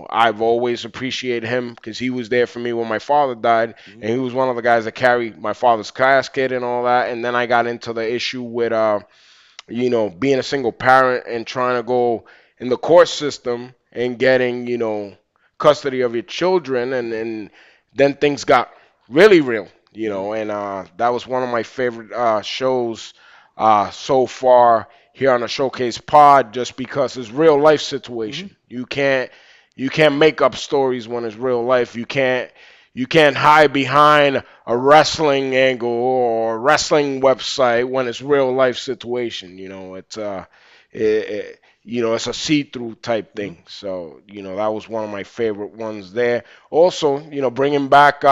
I've always appreciated him because he was there for me when my father died, and he was one of the guys that carried my father's casket and all that. And then I got into the issue with being a single parent and trying to go in the court system and getting, custody of your children. And then things got really real, and that was one of my favorite shows so far here on the Showcase Pod just because it's real life situation. You can't, you can't make up stories when it's real life. You can't hide behind a wrestling angle or a wrestling website when it's real life situation. It's a see-through type
Hmm.
thing. So that was one of my favorite ones there. Also, bringing back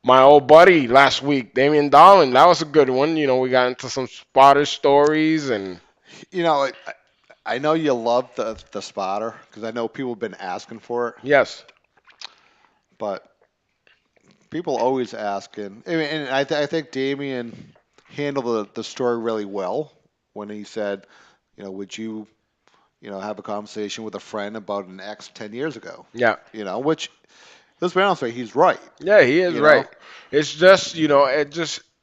my old buddy last week, Damian Darling. That was a good one. We got into some spotter stories and
You know, I know you love the spotter because I know people have been asking for it,
yes,
but people always asking. And I think Damien handled the story really well when he said, would you, have a conversation with a friend about an ex 10 years ago?
yeah.
Which, let's be honest with you, he's right.
Yeah, he is
You
right.
know,
It's just,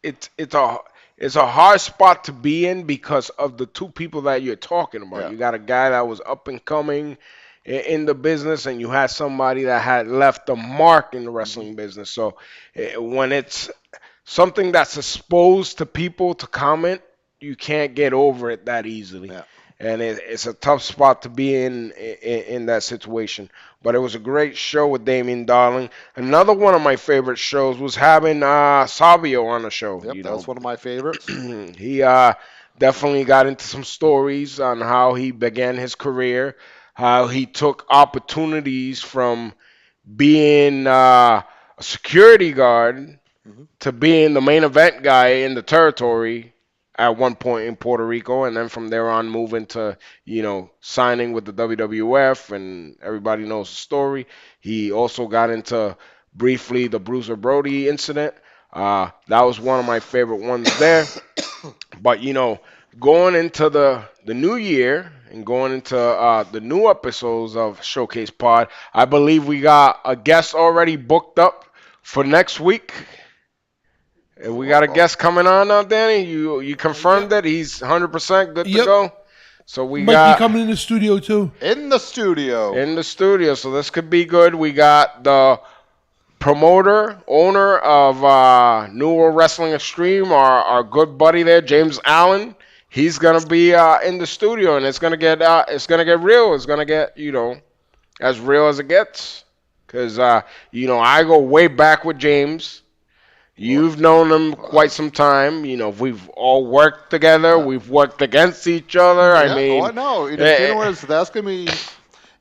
it's a hard spot to be in because of the two people that you're talking about.
yeah.
You got a guy that was up and coming in the business, and you had somebody that had left a mark in the
Hmm.
wrestling business. So when it's something that's exposed to people to comment, you can't get over it that easily.
Yeah.
And it's a tough spot to be in that situation. But it was a great show with Damien Darling. Another one of my favorite shows was having Savio on the show.
Yep, that was one of my favorites.
He definitely got into some stories on how he began his career, how he took opportunities from being a security guard
Hmm.
to being the main event guy in the territory at one point in Puerto Rico, and then from there on moving to signing with the WWF, and everybody knows the story. He also got into briefly the Bruiser Brody incident. That was one of my favorite ones there. But going into the new year and going into the new episodes of Showcase Pod, I believe we got a guest already booked up for next week. We got a
Well,
guest coming on now, Danny. You confirmed
Yep.
that he's 100% good to
Yep.
go. So we
Might be
got
coming in the studio too.
in the studio.
in the studio. So this could be good. We got the promoter, owner of New World Wrestling Extreme, our good buddy there, James Allen. He's gonna be in the studio, and it's gonna get real. It's gonna get as real as it gets. Cause I go way back with James.
Well,
You've known him
uh,
quite some time. We've all worked together.
yeah.
We've worked against each other. I
Yeah, oh, I
mean,
know.
eh,
That's gonna be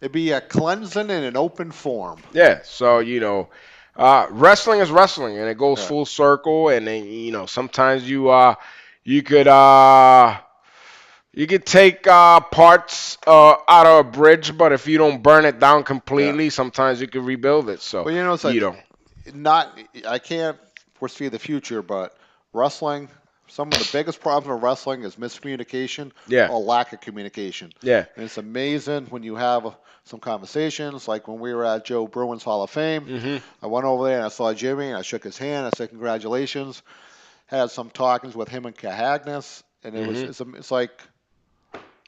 it'd be a cleansing in an open form.
yeah. So wrestling is wrestling, and it goes
Yeah.
full circle. And then sometimes you could uh you could take parts out of a bridge, but if you don't burn it down
Yeah.
completely, sometimes you can rebuild it. So
Well, it's
you
like
know,
not. I can't foresee the future, but wrestling. Some of the biggest problems in wrestling is miscommunication
yeah,
or lack of communication.
yeah,
And it's amazing when you have some conversations, like when we were at Joe Bruin's Hall of Fame.
hmm
I went over there and I saw Jimmy and I shook his hand. I said congratulations. Had some talkings with him and Cahagnis, and
hmm
it's like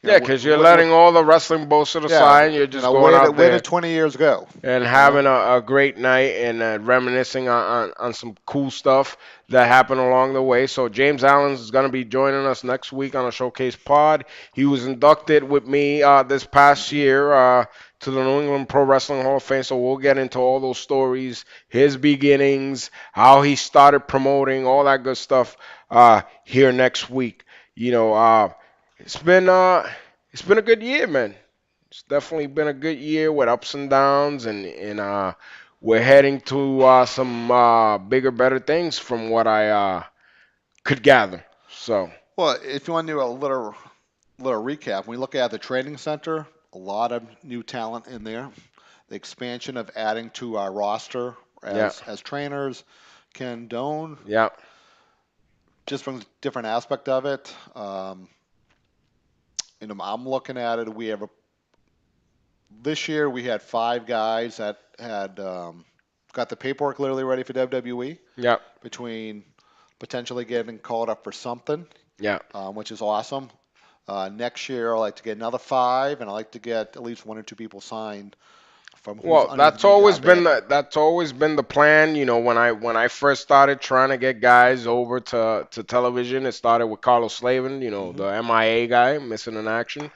yeah, because you're letting all the wrestling bullshit
yeah,
aside, and you're just going out
where
there
did 20 years go?
and
You know?
having a great night and reminiscing on some cool stuff that happened along the way. So James Allen is going to be joining us next week on a Showcase Pod. He was inducted with me this past
Hmm.
year to the New England Pro Wrestling Hall of Fame. So we'll get into all those stories, his beginnings, how he started promoting, all that good stuff here next week. It's been a good year, man. It's definitely been a good year with ups and downs, and we're heading to some bigger, better things from what I could gather. So,
Well, if you want to do a little recap, when we look at the training center, a lot of new talent in there. The expansion of adding to our roster
yeah,
as trainers, Ken Doan,
yeah,
just brings a different aspect of it. I'm looking at it. This year we had 5 guys that had got the paperwork literally ready for WWE
yeah,
between potentially getting called up for something,
yeah.
which is awesome. Next year, I'd like to get another 5, and I'd like to get at least 1 or 2 people signed from who's
Well,
under
that's
the
always been
banner.
the plan. When I first started trying to get guys over to television, it started with Carlos Slavin,
Hmm.
the MIA guy, missing in action.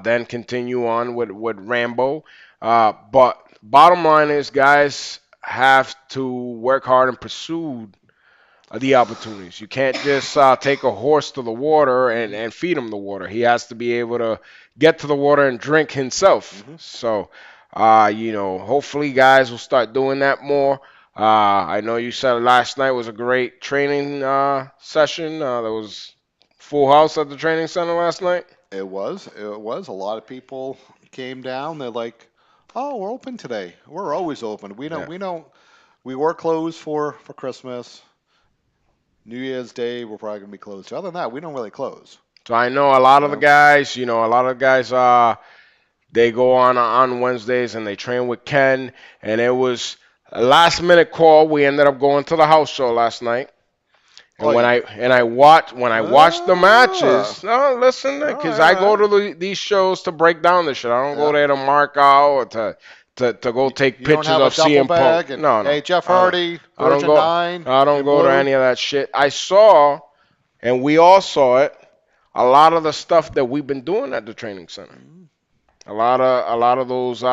then continue on with Rambo. But bottom line is, guys have to work hard and pursue the opportunities. You can't just take a horse to the water and feed him the water. He has to be able to get to the water and drink himself.
Hmm.
So, hopefully, guys will start doing that more. I know you said last night was a great training session. There was full house at the training center last night.
It was. It was. A lot of people came down. They're like, "Oh, we're open today. We're always open. We don't.
Yeah.
We don't. We were closed for Christmas, New Year's Day. We're probably gonna be closed. Other than that, we don't really close.
So I know a lot
You
of the
know.
guys, they go on Wednesdays and they train with Ken, and it was a last minute call. We ended up going to the house show last night.
Oh,
And when I watched the
ah,
matches, no, listen,
all
because
right,
I
all
go
right.
to these shows to break down the shit. I don't go
Yeah.
there to mark out or to go take
You don't
pictures
have a
of
duffel
CM
bag
Punk.
and
No, no,
hey, Jeff
I don't.
Hardy,
I don't
Virgin
go.
9
I don't
in
go to
blue.
any of that shit. I saw, and we all saw it. A lot of the stuff that we've been doing at the training center. A lot of those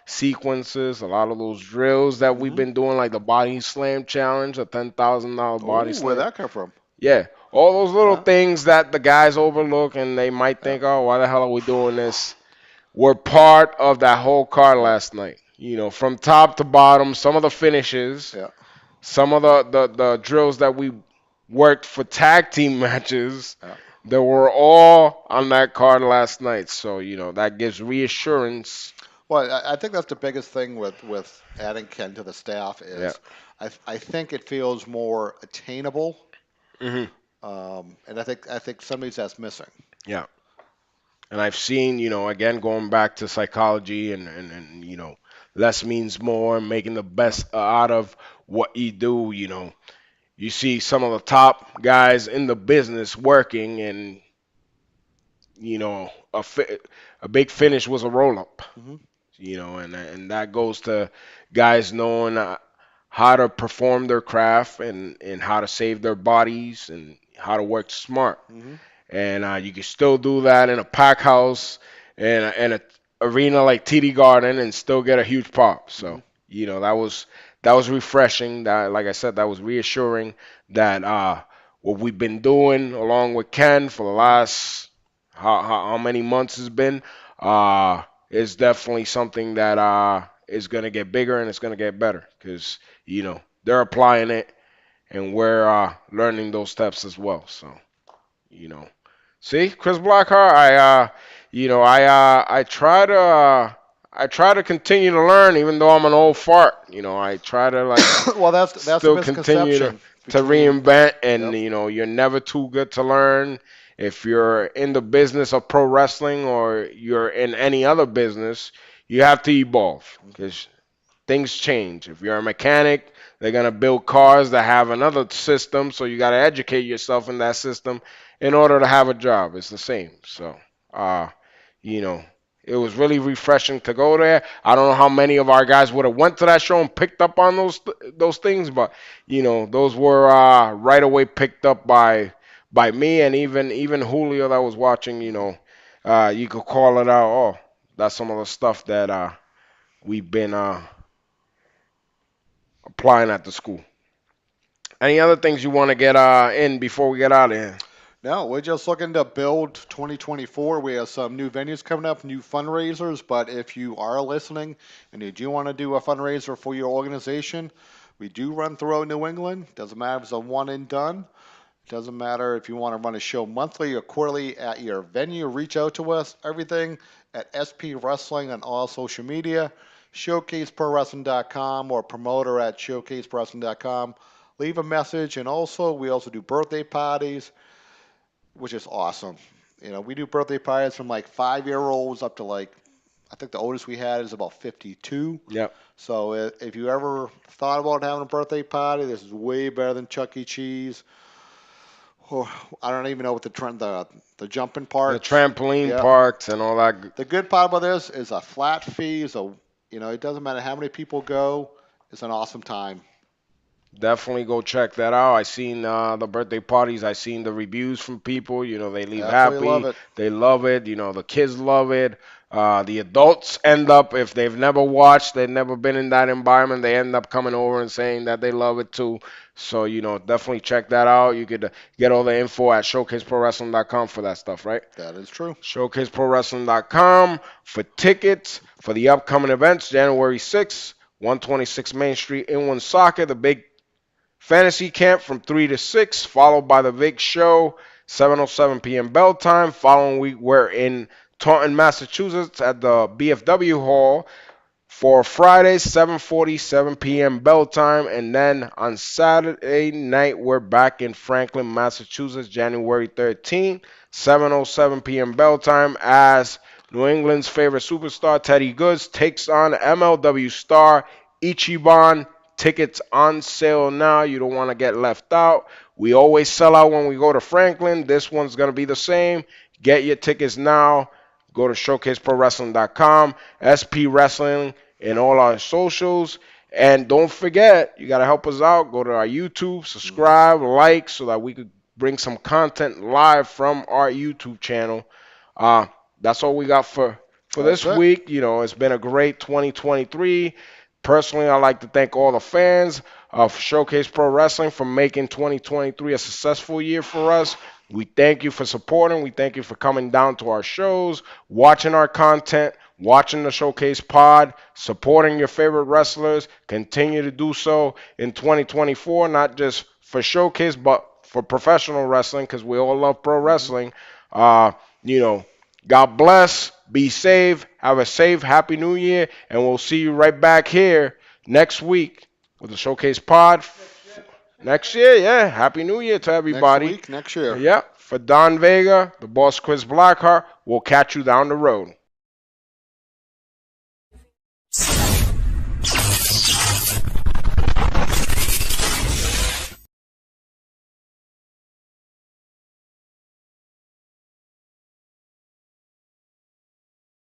sequences, a lot of those drills that we've
Mm-hmm.
been doing, like the body slam challenge, a $10,000 body
Oh, where'd
slam.
that come from?
Yeah, all those little
Yeah,
things that the guys overlook and they might
yeah,
think, oh, why the hell are we doing this? Were part of that whole card
yeah,
last night. From top to bottom, some of the finishes,
yeah,
some of the drills that we worked for tag team matches,
yeah.
they were all on that card last night. So, that gives reassurance.
Well, I think that's the biggest thing with adding Ken to the staff
Yeah.
is I think it feels more attainable,
Hmm.
and I think some of these that's missing.
Yeah. And I've seen, again, going back to psychology and less means more, making the
Yeah.
best out of what you do. You see some of the top guys in the business working, and, a big finish was a roll up,
Hmm.
and that goes to guys knowing how to perform their craft and how to save their bodies and how to work smart.
Hmm.
And you can still do that in a pack house and a arena like TD Garden and still get a huge pop.
Hmm.
So that was refreshing. That, like I said, that was reassuring that what we've been doing along with Ken for the
Hmm.
last how many months it's been is definitely something that is gonna get bigger and it's gonna get better because they're applying it and we're learning those steps as well. So you know. See, Chris Blackheart, I try to continue to learn even though I'm an old fart. I try to like
Well, that's a
still continue to,
misconception
to
between.
reinvent and
Yep.
you're never too good to learn. If you're in the business of pro wrestling or you're in any other business, you have to evolve because things change. If you're a mechanic, they're gonna build cars that have another system, so you gotta educate yourself in that system in order to have a job. It's the same. So, uh, you know, it was really refreshing to go there. I don't know how many of our guys would have went to that show and picked up on those things, but those were right away picked up by me and even Julio that was watching. You could call it out. Oh, that's some of the stuff that we've been applying at the school. Any other things you want to get in before we get out of here?
No, we're just looking to build 2024. We have some new venues coming up, new fundraisers. But if you are listening and you do want to do a fundraiser for your organization, we do run throughout New England. Doesn't matter if it's a one and done. Doesn't matter if you want to run a show monthly or quarterly at your venue. Reach out to us. Everything at SP Wrestling on all social media, showcaseprowrestling.com or promoter at showcaseprowrestling.com. Leave a message. And also, we also do birthday parties, which is awesome. We do birthday parties from like 5-year-olds up to like, I think the oldest we had is about 52.
Yep.
So if you ever thought about having a birthday party, this is way better than Chuck E. Cheese. Oh, I don't even know what the jumping
The
parks.
trampoline
Yeah.
parks and all that.
The good part about this is a flat fee. So it doesn't matter how many people go. It's an awesome time.
Definitely go check that out. I seen the birthday parties. I seen the reviews from people. You know, they leave
Absolutely love
happy.
it.
They love it. You know, the kids love it. The adults end up, if they've never watched, they've never been in that environment, they end up coming over and saying that they love it too. So, you know, definitely check that out. You could get all the info at showcaseprowrestling.com for that stuff, right?
That is true.
ShowcaseProWrestling.com for tickets for the upcoming events, January 6th, 126 Main Street in Woonsocket, the big fantasy camp from 3 to 6, followed by the big show, 7:07 p.m. bell time. Following week, we're in Taunton, Massachusetts at the BFW Hall for Friday, 7:47 p.m. bell time. And then on Saturday night, we're back in Franklin, Massachusetts, January 13th, 7:07 p.m. bell time, as New England's favorite superstar, Teddy Goods, takes on MLW star Ichiban. Tickets on sale now. You don't want to get left out. We always sell out when we go to Franklin. This one's going to be the same. Get your tickets now. Go to showcaseprowrestling.com, SP Wrestling, and all our socials. And don't forget, you got to help us out. Go to our YouTube, subscribe, like, so that we could bring some content live from our YouTube channel. Uh, that's all we got for this
That's it.
week. You know, it's been a great 2023. Personally, I'd like to thank all the fans of Showcase Pro Wrestling for making 2023 a successful year for us. We thank you for supporting. We thank you for coming down to our shows, watching our content, watching the Showcase Pod, supporting your favorite wrestlers. Continue to do so in 2024, not just for Showcase, but for professional wrestling, because we all love pro wrestling. Uh, you know, God bless. Be safe. Have a safe, happy new year. And we'll see you right back here next week with the Showcase Pod. Next year, yeah. Happy New Year to
Next
everybody.
week, next year.
Yeah. For Don Vega, the boss Chris Blackheart, we'll catch you down the road.